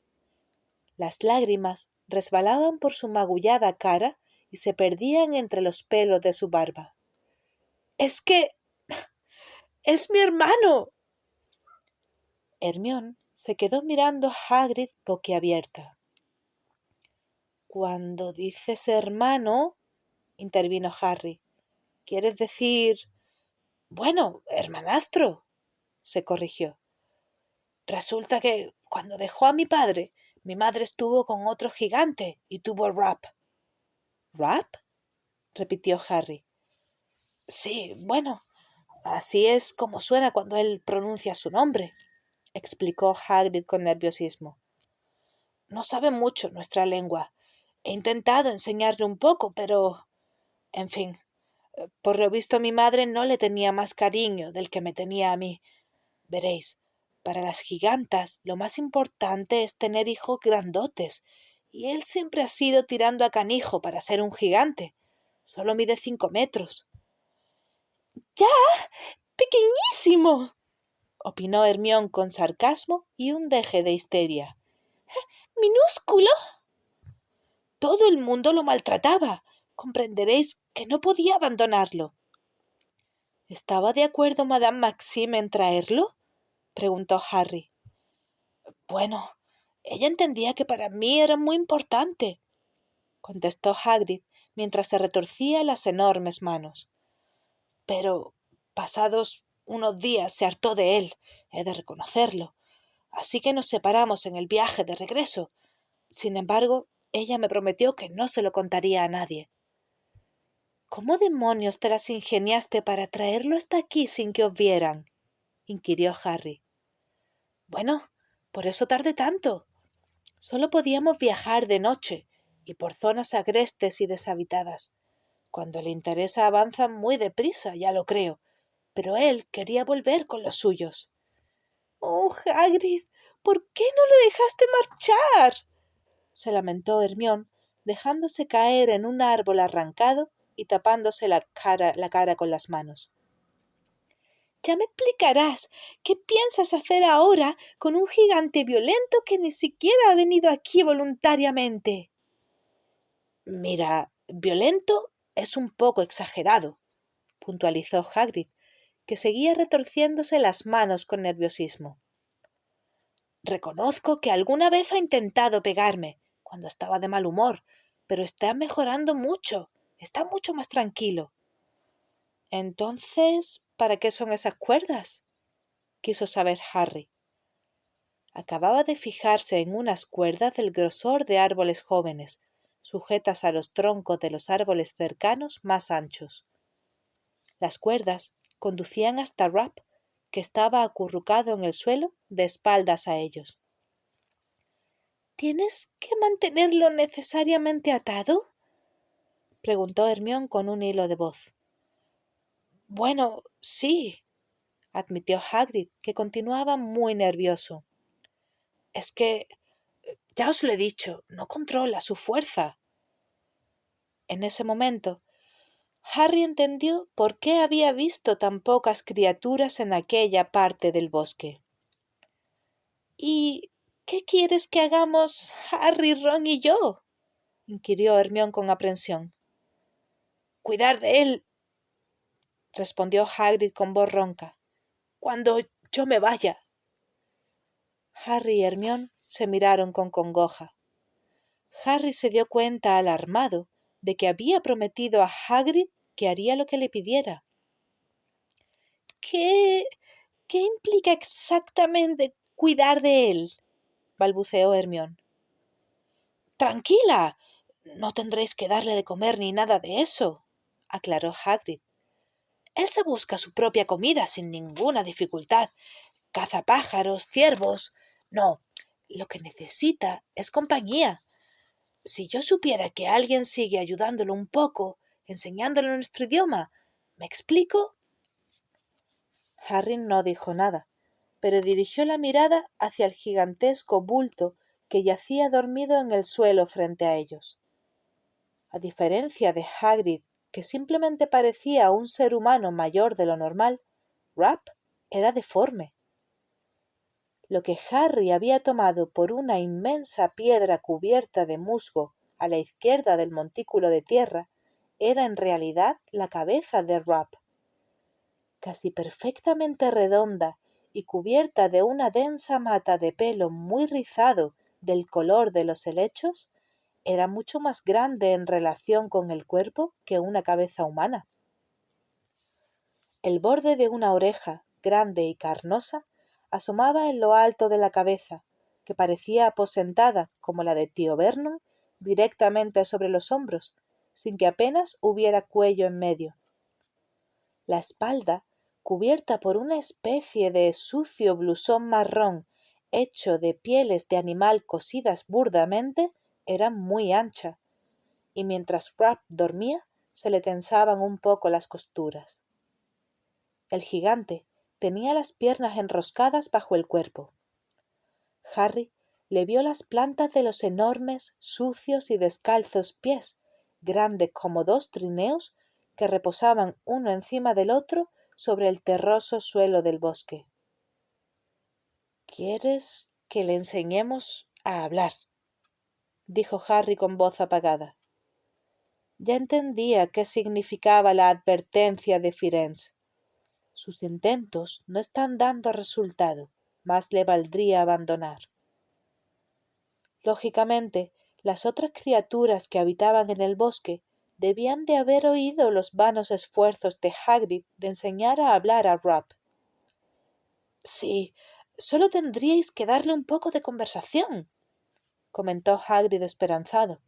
Las lágrimas resbalaban por su magullada cara y se perdían entre los pelos de su barba. —¡Es que... es mi hermano! Hermione se quedó mirando a Hagrid boquiabierta. —Cuando dices hermano —intervino Harry—, ¿quieres decir? Bueno, hermanastro —se corrigió. Resulta que cuando dejó a mi padre, mi madre estuvo con otro gigante y tuvo Rap. —¿Rap? —repitió Harry. Sí, bueno, así es como suena cuando él pronuncia su nombre —explicó Hagrid con nerviosismo. No sabe mucho nuestra lengua. He intentado enseñarle un poco, pero... En fin, por lo visto mi madre no le tenía más cariño del que me tenía a mí. Veréis, para las gigantas lo más importante es tener hijos grandotes, y él siempre ha sido tirando a canijo para ser un gigante. Solo mide 5 metros. ¡Ya! ¡Pequeñísimo! Opinó Hermión con sarcasmo y un deje de histeria. ¡Minúsculo! Todo el mundo lo maltrataba. Comprenderéis que no podía abandonarlo. ¿Estaba de acuerdo Madame Maxime en traerlo? Preguntó Harry. Bueno, ella entendía que para mí era muy importante, contestó Hagrid mientras se retorcía las enormes manos. Pero, pasados unos días, se hartó de él, he de reconocerlo. Así que nos separamos en el viaje de regreso. Sin embargo, ella me prometió que no se lo contaría a nadie. ¿Cómo demonios te las ingeniaste para traerlo hasta aquí sin que os vieran? Inquirió Harry. Bueno, por eso tardé tanto. Solo podíamos viajar de noche y por zonas agrestes y deshabitadas. Cuando le interesa avanza muy deprisa, ya lo creo, pero él quería volver con los suyos. —Oh, Hagrid, ¿por qué no lo dejaste marchar? Se lamentó Hermión, dejándose caer en un árbol arrancado y tapándose la cara con las manos. Ya me explicarás qué piensas hacer ahora con un gigante violento que ni siquiera ha venido aquí voluntariamente. Mira, violento es un poco exagerado, puntualizó Hagrid, que seguía retorciéndose las manos con nerviosismo. Reconozco que alguna vez ha intentado pegarme, cuando estaba de mal humor, pero está mejorando mucho, está mucho más tranquilo. Entonces, ¿para qué son esas cuerdas? Quiso saber Harry. Acababa de fijarse en unas cuerdas del grosor de árboles jóvenes, sujetas a los troncos de los árboles cercanos más anchos. Las cuerdas conducían hasta Rap, que estaba acurrucado en el suelo de espaldas a ellos. —¿Tienes que mantenerlo necesariamente atado? —preguntó Hermión con un hilo de voz. —Bueno, sí —admitió Hagrid, que continuaba muy nervioso—. Es que, ya os lo he dicho, no controla su fuerza. En ese momento, Harry entendió por qué había visto tan pocas criaturas en aquella parte del bosque. —¿Y ¿Qué quieres que hagamos Harry, Ron y yo? inquirió Hermione con aprensión. Cuidar de él, respondió Hagrid con voz ronca, cuando yo me vaya. Harry y Hermione se miraron con congoja. Harry se dio cuenta, alarmado, de que había prometido a Hagrid que haría lo que le pidiera. ¿Qué implica exactamente cuidar de él? Balbuceó Hermione. Tranquila, no tendréis que darle de comer ni nada de eso, aclaró Hagrid. Él se busca su propia comida sin ninguna dificultad. Caza pájaros, ciervos. No, lo que necesita es compañía. Si yo supiera que alguien sigue ayudándolo un poco, enseñándole nuestro idioma, ¿me explico? Harry no dijo nada, pero dirigió la mirada hacia el gigantesco bulto que yacía dormido en el suelo frente a ellos. A diferencia de Hagrid, que simplemente parecía un ser humano mayor de lo normal, Rap era deforme. Lo que Harry había tomado por una inmensa piedra cubierta de musgo a la izquierda del montículo de tierra era en realidad la cabeza de Rap. Casi perfectamente redonda y cubierta de una densa mata de pelo muy rizado del color de los helechos, era mucho más grande en relación con el cuerpo que una cabeza humana. El borde de una oreja, grande y carnosa, asomaba en lo alto de la cabeza, que parecía aposentada, como la de tío Vernon, directamente sobre los hombros, sin que apenas hubiera cuello en medio. La espalda, cubierta por una especie de sucio blusón marrón hecho de pieles de animal cosidas burdamente, era muy ancha, y mientras Rap dormía se le tensaban un poco las costuras. El gigante tenía las piernas enroscadas bajo el cuerpo. Harry le vio las plantas de los enormes, sucios y descalzos pies, grandes como 2 trineos, que reposaban uno encima del otro sobre el terroso suelo del bosque. ¿Quieres que le enseñemos a hablar? Dijo Harry con voz apagada. Ya entendía qué significaba la advertencia de Firenze. Sus intentos no están dando resultado, más le valdría abandonar. Lógicamente, las otras criaturas que habitaban en el bosque debían de haber oído los vanos esfuerzos de Hagrid de enseñar a hablar a Rap. Sí, solo tendríais que darle un poco de conversación, comentó Hagrid esperanzado,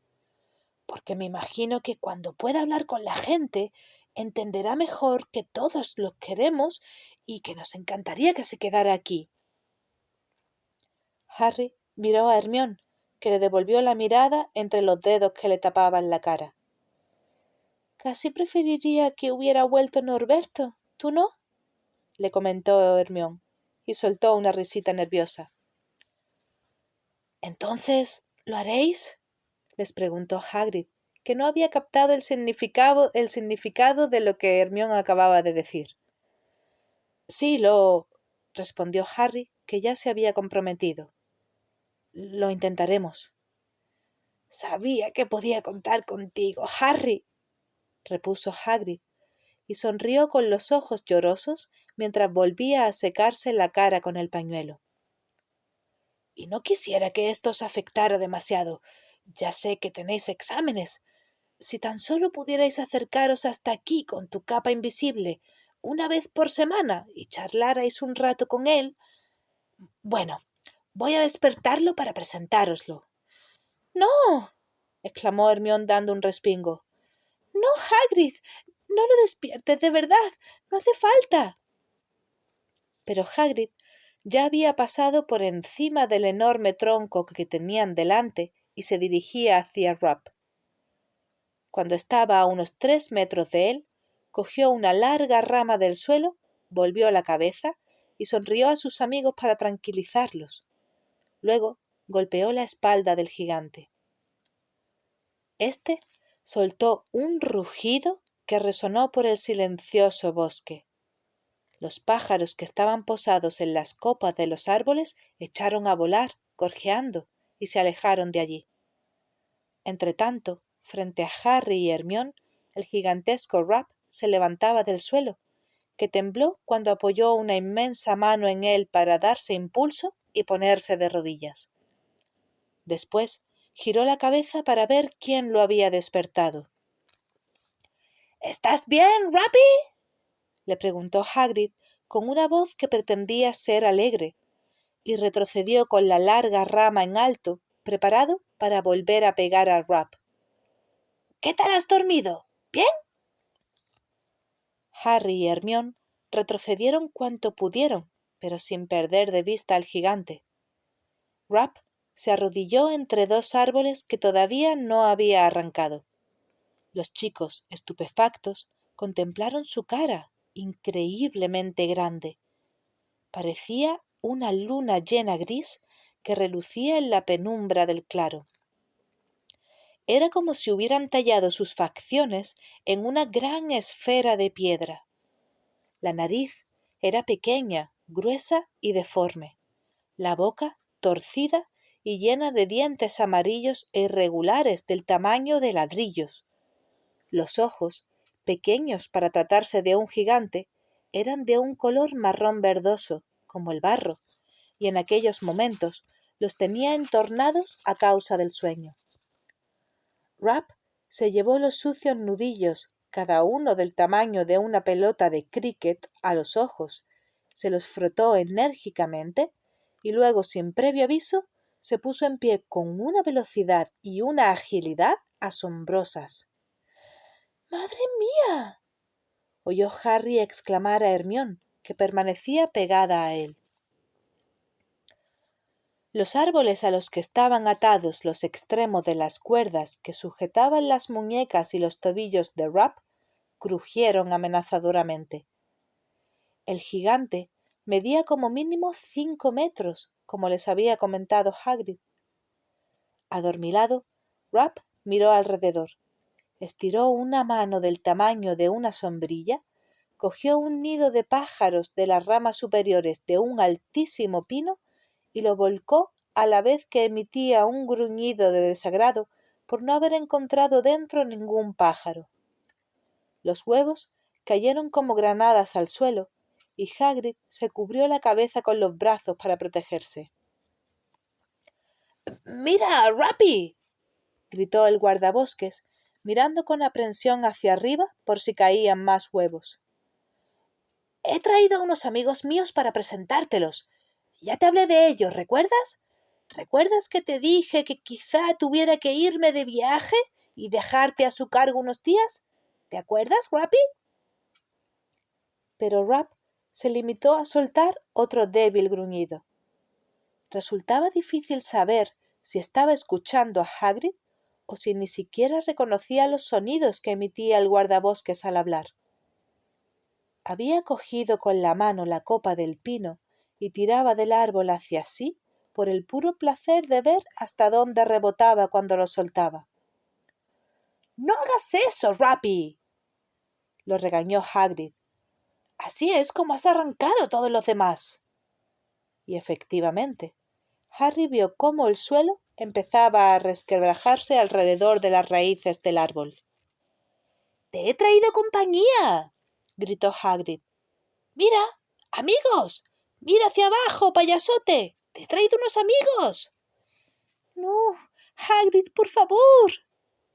porque me imagino que cuando pueda hablar con la gente entenderá mejor que todos lo queremos y que nos encantaría que se quedara aquí. Harry miró a Hermione, que le devolvió la mirada entre los dedos que le tapaban la cara. Casi preferiría que hubiera vuelto Norberto, ¿tú no? Le comentó Hermione, y soltó una risita nerviosa. ¿Entonces lo haréis? Les preguntó Hagrid, que no había captado el significado de lo que Hermione acababa de decir. Sí, respondió Harry, que ya se había comprometido. Lo intentaremos. Sabía que podía contar contigo, Harry, repuso Hagrid, y sonrió con los ojos llorosos mientras volvía a secarse la cara con el pañuelo. Y no quisiera que esto os afectara demasiado. Ya sé que tenéis exámenes. Si tan solo pudierais acercaros hasta aquí con tu capa invisible una vez por semana y charlarais un rato con él. Bueno, voy a despertarlo para presentároslo. ¡No! exclamó Hermione dando un respingo. No, Hagrid, no lo despiertes, de verdad, no hace falta. Pero Hagrid ya había pasado por encima del enorme tronco que tenían delante y se dirigía hacia Rap. Cuando estaba a unos 3 metros de él, cogió una larga rama del suelo, volvió la cabeza y sonrió a sus amigos para tranquilizarlos. Luego golpeó la espalda del gigante. Este soltó un rugido que resonó por el silencioso bosque. Los pájaros que estaban posados en las copas de los árboles echaron a volar gorjeando, y se alejaron de allí. Entretanto, frente a Harry y Hermione, el gigantesco Rap se levantaba del suelo, que tembló cuando apoyó una inmensa mano en él para darse impulso y ponerse de rodillas. Después giró la cabeza para ver quién lo había despertado. ¿Estás bien, Rappy?, le preguntó Hagrid con una voz que pretendía ser alegre, y retrocedió con la larga rama en alto, preparado para volver a pegar a Rap. ¿Qué tal has dormido? ¿Bien? Harry y Hermione retrocedieron cuanto pudieron, pero sin perder de vista al gigante. Rap se arrodilló entre dos árboles que todavía no había arrancado. Los chicos, estupefactos, contemplaron su cara, increíblemente grande. Parecía una luna llena gris que relucía en la penumbra del claro. Era como si hubieran tallado sus facciones en una gran esfera de piedra. La nariz era pequeña, gruesa y deforme. La boca torcida y llena de dientes amarillos e irregulares del tamaño de ladrillos. Los ojos, pequeños para tratarse de un gigante, eran de un color marrón verdoso, como el barro, y en aquellos momentos los tenía entornados a causa del sueño. Rap se llevó los sucios nudillos, cada uno del tamaño de una pelota de cricket, a los ojos, se los frotó enérgicamente y luego, sin previo aviso, se puso en pie con una velocidad y una agilidad asombrosas. ¡Madre mía!, oyó Harry exclamar a Hermione, que permanecía pegada a él. Los árboles a los que estaban atados los extremos de las cuerdas que sujetaban las muñecas y los tobillos de Rap crujieron amenazadoramente. El gigante medía como mínimo 5 metros, como les había comentado Hagrid. Adormilado, Rap miró alrededor, estiró una mano del tamaño de una sombrilla, cogió un nido de pájaros de las ramas superiores de un altísimo pino y lo volcó a la vez que emitía un gruñido de desagrado por no haber encontrado dentro ningún pájaro. Los huevos cayeron como granadas al suelo y Hagrid se cubrió la cabeza con los brazos para protegerse. —¡Mira, Rappy! —gritó el guardabosques, mirando con aprensión hacia arriba por si caían más huevos. —He traído a unos amigos míos para presentártelos. Ya te hablé de ellos, ¿recuerdas? ¿Recuerdas que te dije que quizá tuviera que irme de viaje y dejarte a su cargo unos días? ¿Te acuerdas, Rappy? Pero Rap se limitó a soltar otro débil gruñido. Resultaba difícil saber si estaba escuchando a Hagrid o si ni siquiera reconocía los sonidos que emitía el guardabosques al hablar. Había cogido con la mano la copa del pino y tiraba del árbol hacia sí por el puro placer de ver hasta dónde rebotaba cuando lo soltaba. —¡No hagas eso, Rappy! —lo regañó Hagrid. —Así es como has arrancado todos los demás. Y efectivamente, Harry vio cómo el suelo empezaba a resquebrajarse alrededor de las raíces del árbol. —¡Te he traído compañía! —gritó Hagrid. —¡Mira, amigos! ¡Mira hacia abajo, payasote! ¡Te he traído unos amigos! —No, Hagrid, por favor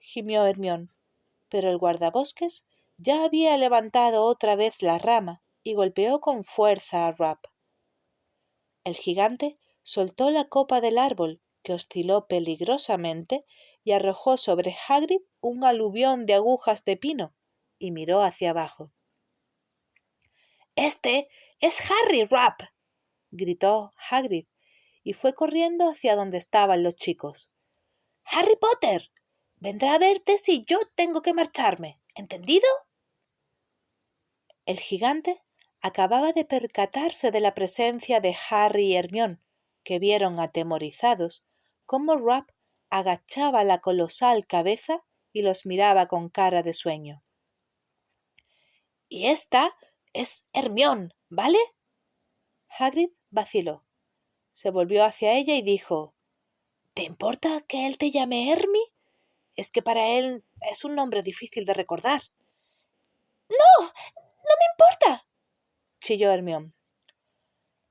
—gimió Hermione, pero el guardabosques ya había levantado otra vez la rama y golpeó con fuerza a Rap. El gigante soltó la copa del árbol, que osciló peligrosamente, y arrojó sobre Hagrid un aluvión de agujas de pino, y miró hacia abajo. —¡Este es Harry, Rap! —gritó Hagrid, y fue corriendo hacia donde estaban los chicos. —¡Harry Potter! Vendrá a verte si yo tengo que marcharme. ¿Entendido? El gigante acababa de percatarse de la presencia de Harry y Hermione, que vieron atemorizados cómo Rap agachaba la colosal cabeza y los miraba con cara de sueño. —Y esta es Hermione, ¿vale? Hagrid vaciló. Se volvió hacia ella y dijo: ¿Te importa que él te llame Hermi? Es que para él es un nombre difícil de recordar. ¡No! ¡No me importa!, chilló Hermione.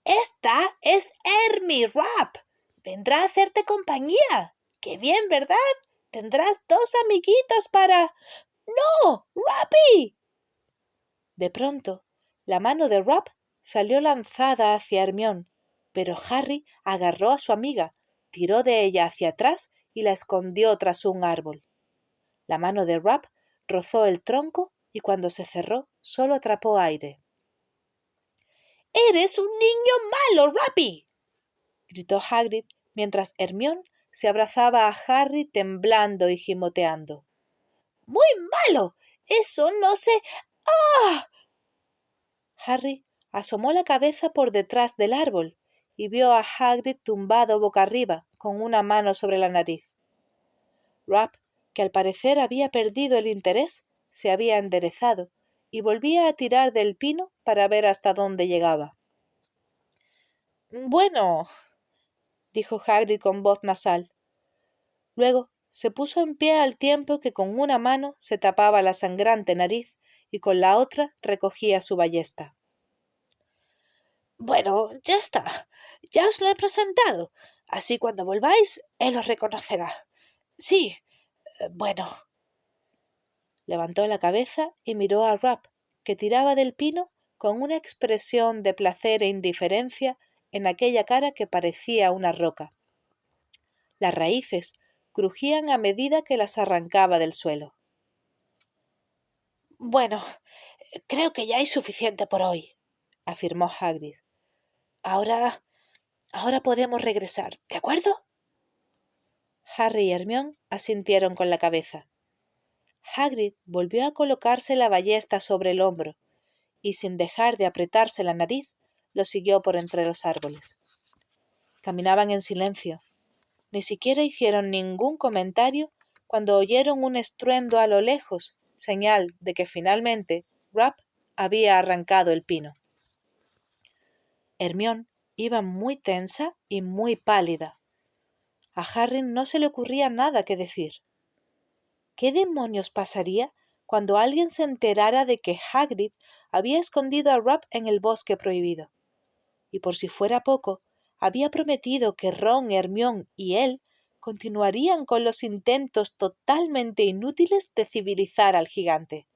Esta es Hermi, Rap. Vendrá a hacerte compañía. ¡Qué bien, ¿verdad? Tendrás 2 amiguitos para... ¡No! ¡Rappy! De pronto, la mano de Rap salió lanzada hacia Hermione, pero Harry agarró a su amiga, tiró de ella hacia atrás y la escondió tras un árbol. La mano de Rap rozó el tronco y cuando se cerró solo atrapó aire. ¡Eres un niño malo, Rappy!, gritó Hagrid mientras Hermione se abrazaba a Harry temblando y gimoteando. ¡Muy malo! ¡Eso no se... ¡Ah! Harry asomó la cabeza por detrás del árbol y vio a Hagrid tumbado boca arriba, con una mano sobre la nariz. Rap, que al parecer había perdido el interés, se había enderezado y volvía a tirar del pino para ver hasta dónde llegaba. Bueno, dijo Hagrid con voz nasal. Luego se puso en pie al tiempo que con una mano se tapaba la sangrante nariz y con la otra recogía su ballesta. Bueno, ya está. Ya os lo he presentado. Así cuando volváis, él os reconocerá. Sí, bueno. Levantó la cabeza y miró a Rap, que tiraba del pino con una expresión de placer e indiferencia en aquella cara que parecía una roca. Las raíces crujían a medida que las arrancaba del suelo. Bueno, creo que ya hay suficiente por hoy, afirmó Hagrid. Ahora podemos regresar, ¿de acuerdo? Harry y Hermione asintieron con la cabeza. Hagrid volvió a colocarse la ballesta sobre el hombro y, sin dejar de apretarse la nariz, lo siguió por entre los árboles. Caminaban en silencio. Ni siquiera hicieron ningún comentario cuando oyeron un estruendo a lo lejos, señal de que finalmente Rap había arrancado el pino. Hermione iba muy tensa y muy pálida. A Harry no se le ocurría nada que decir. ¿Qué demonios pasaría cuando alguien se enterara de que Hagrid había escondido a Rap en el bosque prohibido? Y por si fuera poco, había prometido que Ron, Hermione y él continuarían con los intentos totalmente inútiles de civilizar al gigante.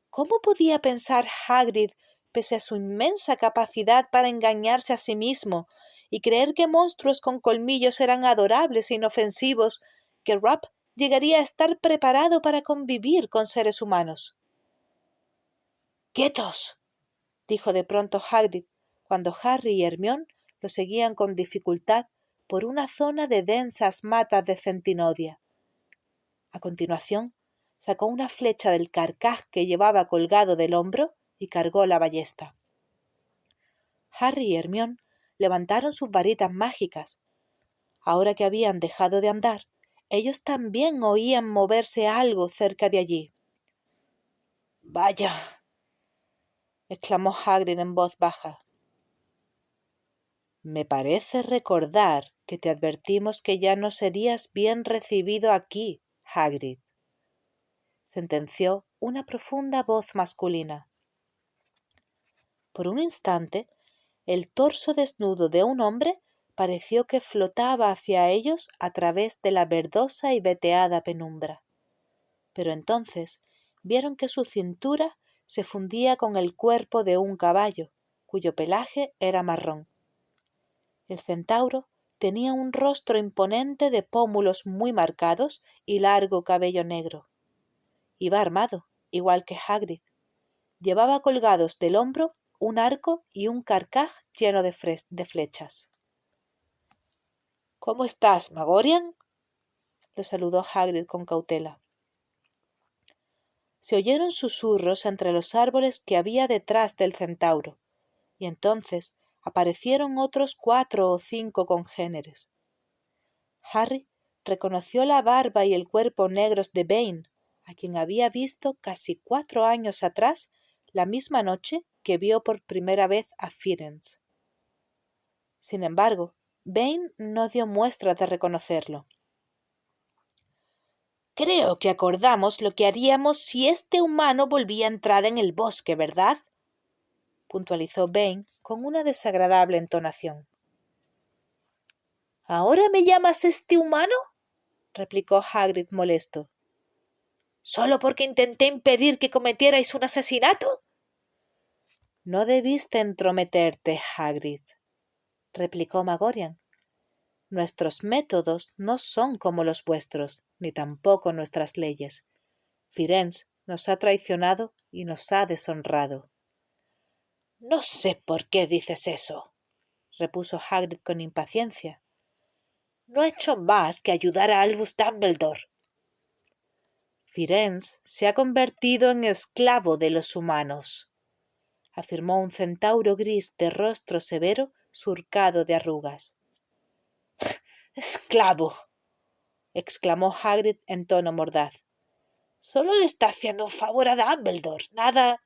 ¿Cómo podía pensar Hagrid, pese a su inmensa capacidad para engañarse a sí mismo y creer que monstruos con colmillos eran adorables e inofensivos, que Rap llegaría a estar preparado para convivir con seres humanos? ¡Quietos!, dijo de pronto Hagrid, cuando Harry y Hermione lo seguían con dificultad por una zona de densas matas de centinodia. A continuación, sacó una flecha del carcaj que llevaba colgado del hombro y cargó la ballesta. Harry y Hermione levantaron sus varitas mágicas. Ahora que habían dejado de andar, ellos también oían moverse algo cerca de allí. «¡Vaya!», exclamó Hagrid en voz baja. «Me parece recordar que te advertimos que ya no serías bien recibido aquí, Hagrid», sentenció una profunda voz masculina. Por un instante, el torso desnudo de un hombre pareció que flotaba hacia ellos a través de la verdosa y veteada penumbra. Pero entonces vieron que su cintura se fundía con el cuerpo de un caballo, cuyo pelaje era marrón. El centauro tenía un rostro imponente de pómulos muy marcados y largo cabello negro. Iba armado, igual que Hagrid. Llevaba colgados del hombro un arco y un carcaj lleno de flechas. «¿Cómo estás, Magorian?», lo saludó Hagrid con cautela. Se oyeron susurros entre los árboles que había detrás del centauro, y entonces aparecieron otros 4 o 5 congéneres. Harry reconoció la barba y el cuerpo negros de Bane, a quien había visto casi 4 años atrás, la misma noche que vio por primera vez a Firenze. Sin embargo, Vane no dio muestras de reconocerlo. Creo que acordamos lo que haríamos si este humano volvía a entrar en el bosque, ¿verdad?, puntualizó Vane con una desagradable entonación. ¿Ahora me llamas este humano?, replicó Hagrid molesto. ¿Solo porque intenté impedir que cometierais un asesinato? No debiste entrometerte, Hagrid, replicó Magorian. Nuestros métodos no son como los vuestros, ni tampoco nuestras leyes. Firenze nos ha traicionado y nos ha deshonrado. No sé por qué dices eso, repuso Hagrid con impaciencia. No ha hecho más que ayudar a Albus Dumbledore. Firenze se ha convertido en esclavo de los humanos, afirmó un centauro gris de rostro severo surcado de arrugas. ¡Esclavo!, exclamó Hagrid en tono mordaz. Solo le está haciendo un favor a Dumbledore, nada.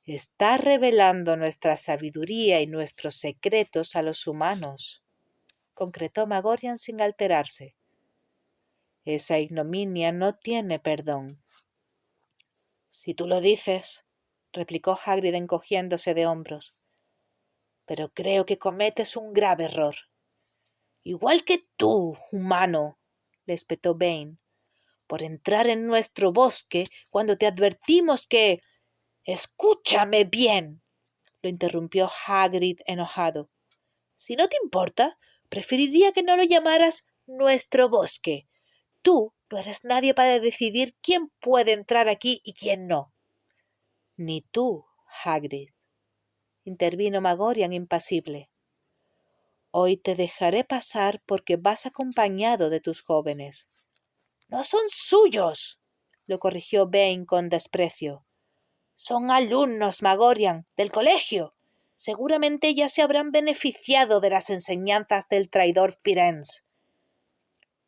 Está revelando nuestra sabiduría y nuestros secretos a los humanos, concretó Magorian sin alterarse. Esa ignominia no tiene perdón. Si tú lo dices, replicó Hagrid encogiéndose de hombros. Pero creo que cometes un grave error. Igual que tú, humano, le espetó Vane, por entrar en nuestro bosque cuando te advertimos que... Escúchame bien, lo interrumpió Hagrid enojado. Si no te importa, preferiría que no lo llamaras nuestro bosque. Tú no eres nadie para decidir quién puede entrar aquí y quién no. Ni tú, Hagrid, intervino Magorian impasible. Hoy te dejaré pasar porque vas acompañado de tus jóvenes. No son suyos, lo corrigió Vane con desprecio. Son alumnos, Magorian, del colegio. Seguramente ya se habrán beneficiado de las enseñanzas del traidor Firenze.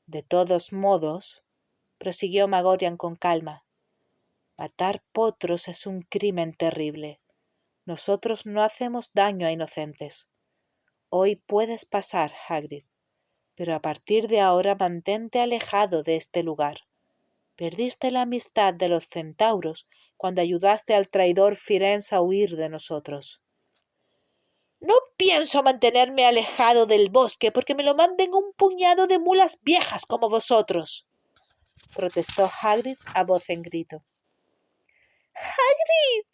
De todos modos, prosiguió Magorian con calma, matar potros es un crimen terrible. Nosotros no hacemos daño a inocentes. Hoy puedes pasar, Hagrid, pero a partir de ahora mantente alejado de este lugar. Perdiste la amistad de los centauros cuando ayudaste al traidor Firenze a huir de nosotros. No pienso mantenerme alejado del bosque porque me lo manden un puñado de mulas viejas como vosotros, protestó Hagrid a voz en grito. ¡Hagrid!,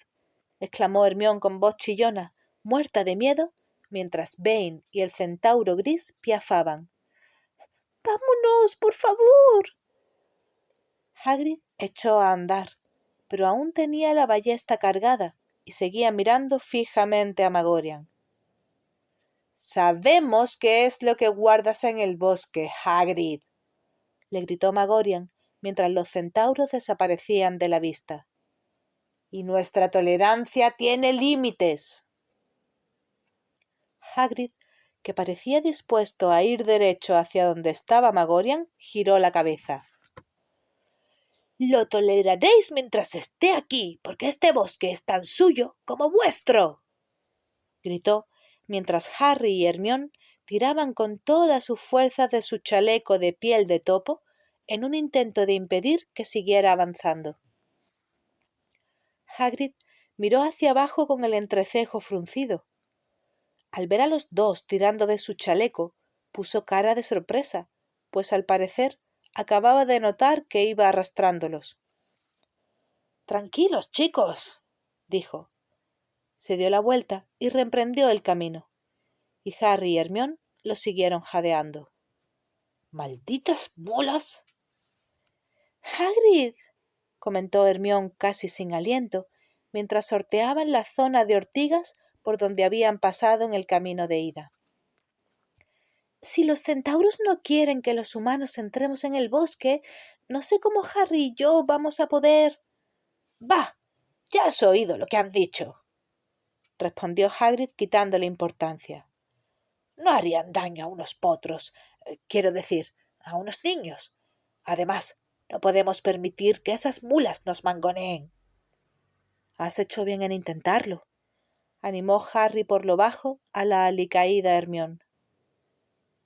exclamó Hermione con voz chillona, muerta de miedo, mientras Vane y el centauro gris piafaban. ¡Vámonos, por favor! Hagrid echó a andar, pero aún tenía la ballesta cargada y seguía mirando fijamente a Magorian. Sabemos qué es lo que guardas en el bosque, Hagrid, le gritó Magorian mientras los centauros desaparecían de la vista. Y nuestra tolerancia tiene límites. Hagrid, que parecía dispuesto a ir derecho hacia donde estaba Magorian, giró la cabeza. Lo toleraréis mientras esté aquí, porque este bosque es tan suyo como vuestro, gritó, mientras Harry y Hermione tiraban con toda su fuerza de su chaleco de piel de topo en un intento de impedir que siguiera avanzando. Hagrid miró hacia abajo con el entrecejo fruncido. Al ver a los dos tirando de su chaleco, puso cara de sorpresa, pues al parecer acababa de notar que iba arrastrándolos. Tranquilos, chicos, dijo. Se dio la vuelta y reemprendió el camino, y Harry y Hermione lo siguieron jadeando. ¡Malditas mulas! Hagrid, comentó Hermione casi sin aliento, mientras sorteaban la zona de ortigas por donde habían pasado en el camino de ida. Si los centauros no quieren que los humanos entremos en el bosque, no sé cómo Harry y yo vamos a poder... ¡Bah! Ya has oído lo que han dicho, respondió Hagrid quitándole importancia. No harían daño a unos potros, quiero decir, a unos niños. Además, no podemos permitir que esas mulas nos mangoneen. Has hecho bien en intentarlo, animó Harry por lo bajo a la alicaída Hermione.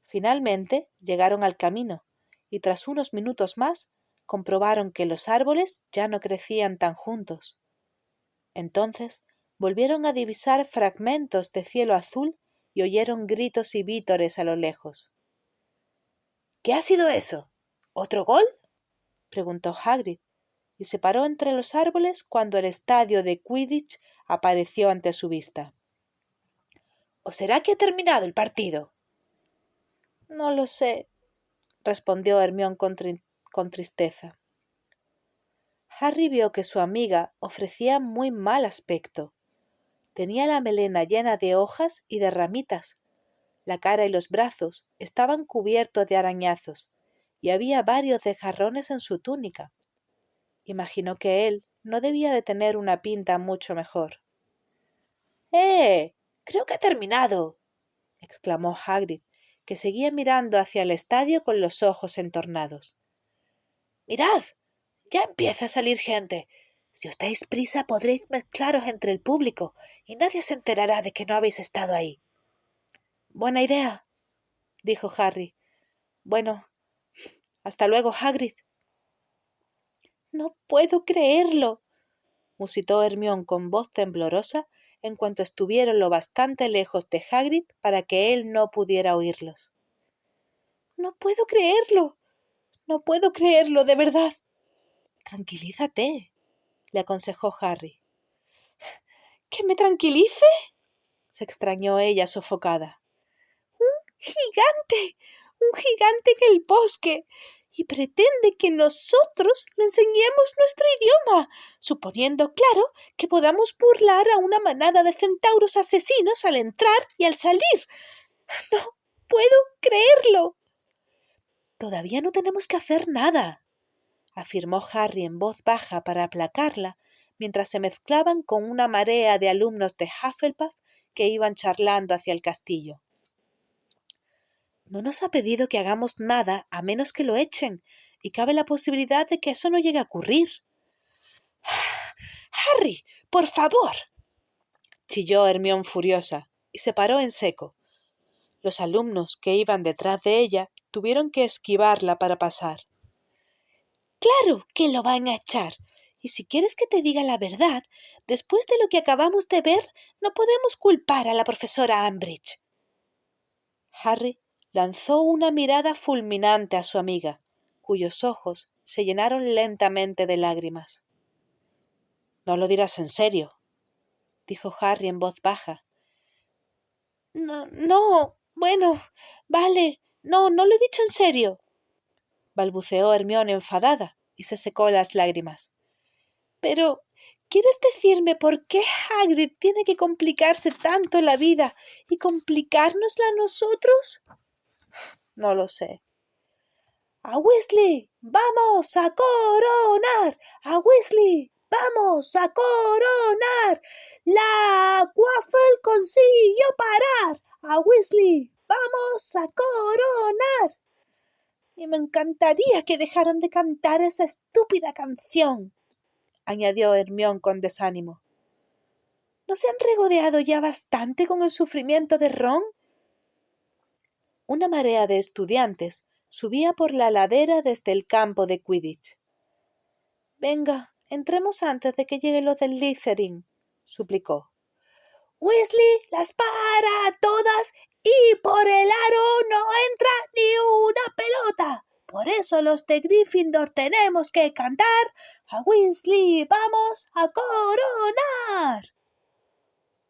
Finalmente llegaron al camino y tras unos minutos más comprobaron que los árboles ya no crecían tan juntos. Entonces volvieron a divisar fragmentos de cielo azul y oyeron gritos y vítores a lo lejos. ¿Qué ha sido eso? ¿Otro gol? Preguntó Hagrid, y se paró entre los árboles cuando el estadio de Quidditch apareció ante su vista. ¿O será que ha terminado el partido? No lo sé, respondió Hermione con tristeza. Harry vio que su amiga ofrecía muy mal aspecto. Tenía la melena llena de hojas y de ramitas. La cara y los brazos estaban cubiertos de arañazos y había varios desgarrones en su túnica. Imaginó que él no debía de tener una pinta mucho mejor. Creo que ha terminado, exclamó Hagrid, que seguía mirando hacia el estadio con los ojos entornados. Mirad, ya empieza a salir gente. Si os dais prisa podréis mezclaros entre el público y nadie se enterará de que no habéis estado ahí. Buena idea, dijo Harry. Bueno, hasta luego, Hagrid. No puedo creerlo, musitó Hermione con voz temblorosa en cuanto estuvieron lo bastante lejos de Hagrid para que él no pudiera oírlos. No puedo creerlo, de verdad. Tranquilízate, le aconsejó Harry. ¿Que me tranquilice? Se extrañó ella sofocada. Un gigante en el bosque, y pretende que nosotros le enseñemos nuestro idioma, suponiendo, claro, que podamos burlar a una manada de centauros asesinos al entrar y al salir. No puedo creerlo. Todavía no tenemos que hacer nada, afirmó Harry en voz baja para aplacarla, mientras se mezclaban con una marea de alumnos de Hufflepuff que iban charlando hacia el castillo. No nos ha pedido que hagamos nada a menos que lo echen, y cabe la posibilidad de que eso no llegue a ocurrir. ¡Harry, por favor! Chilló Hermione furiosa, y se paró en seco. Los alumnos que iban detrás de ella tuvieron que esquivarla para pasar. ¡Claro que lo van a echar! Y si quieres que te diga la verdad, después de lo que acabamos de ver, no podemos culpar a la profesora Umbridge. Harry lanzó una mirada fulminante a su amiga, cuyos ojos se llenaron lentamente de lágrimas. «No lo dirás en serio», dijo Harry en voz baja. No, bueno, vale, no lo he dicho en serio», balbuceó Hermione enfadada y se secó las lágrimas. «Pero, ¿quieres decirme por qué Hagrid tiene que complicarse tanto la vida y complicárnosla a nosotros?» «No lo sé». «¡A Weasley! ¡Vamos a coronar! ¡A Weasley! ¡Vamos a coronar! ¡La Quaffle consiguió parar! ¡A Weasley! ¡Vamos a coronar!» «Y me encantaría que dejaran de cantar esa estúpida canción», añadió Hermione con desánimo. «¿No se han regodeado ya bastante con el sufrimiento de Ron?» Una marea de estudiantes subía por la ladera desde el campo de Quidditch. «Venga, entremos antes de que lleguen los del Slytherin», suplicó. «Weasley las para todas y por el aro no entra ni una pelota. Por eso los de Gryffindor tenemos que cantar «A Weasley vamos a coronar».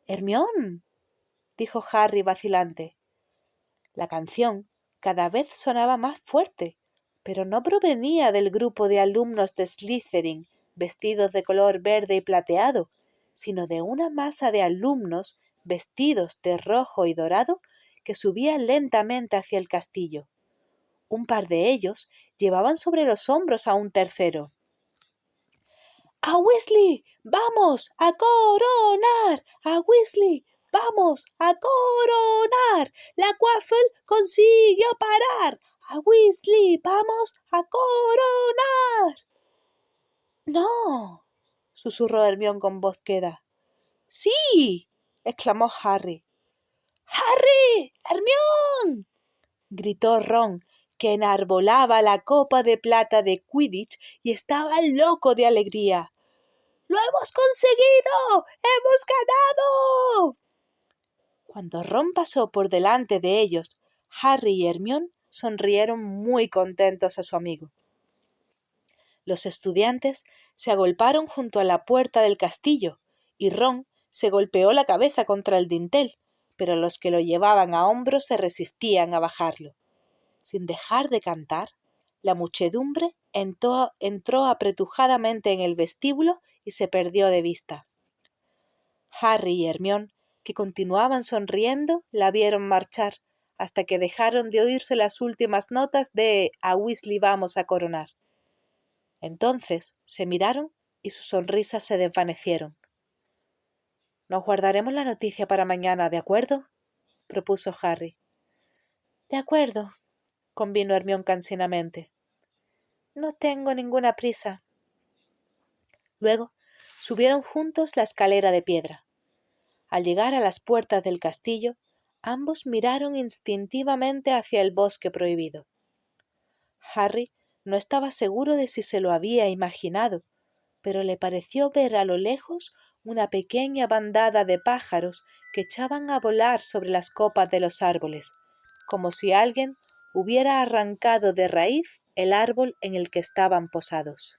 «Hermione», dijo Harry vacilante. La canción cada vez sonaba más fuerte, pero no provenía del grupo de alumnos de Slytherin vestidos de color verde y plateado, sino de una masa de alumnos vestidos de rojo y dorado que subía lentamente hacia el castillo. Un par de ellos llevaban sobre los hombros a un tercero. «¡A Weasley! ¡Vamos a coronar! ¡A Weasley! ¡Vamos a coronar! ¡La Quaffle consiguió parar! ¡A Weasley! ¡Vamos a coronar!» «No», susurró Hermione con voz queda. «Sí, exclamó Harry. ¡Harry! ¡Hermione! Gritó Ron, que enarbolaba la copa de plata de Quidditch y estaba loco de alegría. ¡Lo hemos conseguido! ¡Hemos ganado! Cuando Ron pasó por delante de ellos, Harry y Hermione sonrieron muy contentos a su amigo. Los estudiantes se agolparon junto a la puerta del castillo y Ron se golpeó la cabeza contra el dintel, pero los que lo llevaban a hombros se resistían a bajarlo. Sin dejar de cantar, la muchedumbre entró apretujadamente en el vestíbulo y se perdió de vista. Harry y Hermione, que continuaban sonriendo, la vieron marchar, hasta que dejaron de oírse las últimas notas de A Weasley vamos a coronar. Entonces se miraron y sus sonrisas se desvanecieron. «Nos guardaremos la noticia para mañana, ¿de acuerdo?», propuso Harry. «De acuerdo», convino Hermione cansinamente. «No tengo ninguna prisa». Luego subieron juntos la escalera de piedra. Al llegar a las puertas del castillo, ambos miraron instintivamente hacia el bosque prohibido. Harry no estaba seguro de si se lo había imaginado, pero le pareció ver a lo lejos una pequeña bandada de pájaros que echaban a volar sobre las copas de los árboles, como si alguien hubiera arrancado de raíz el árbol en el que estaban posados.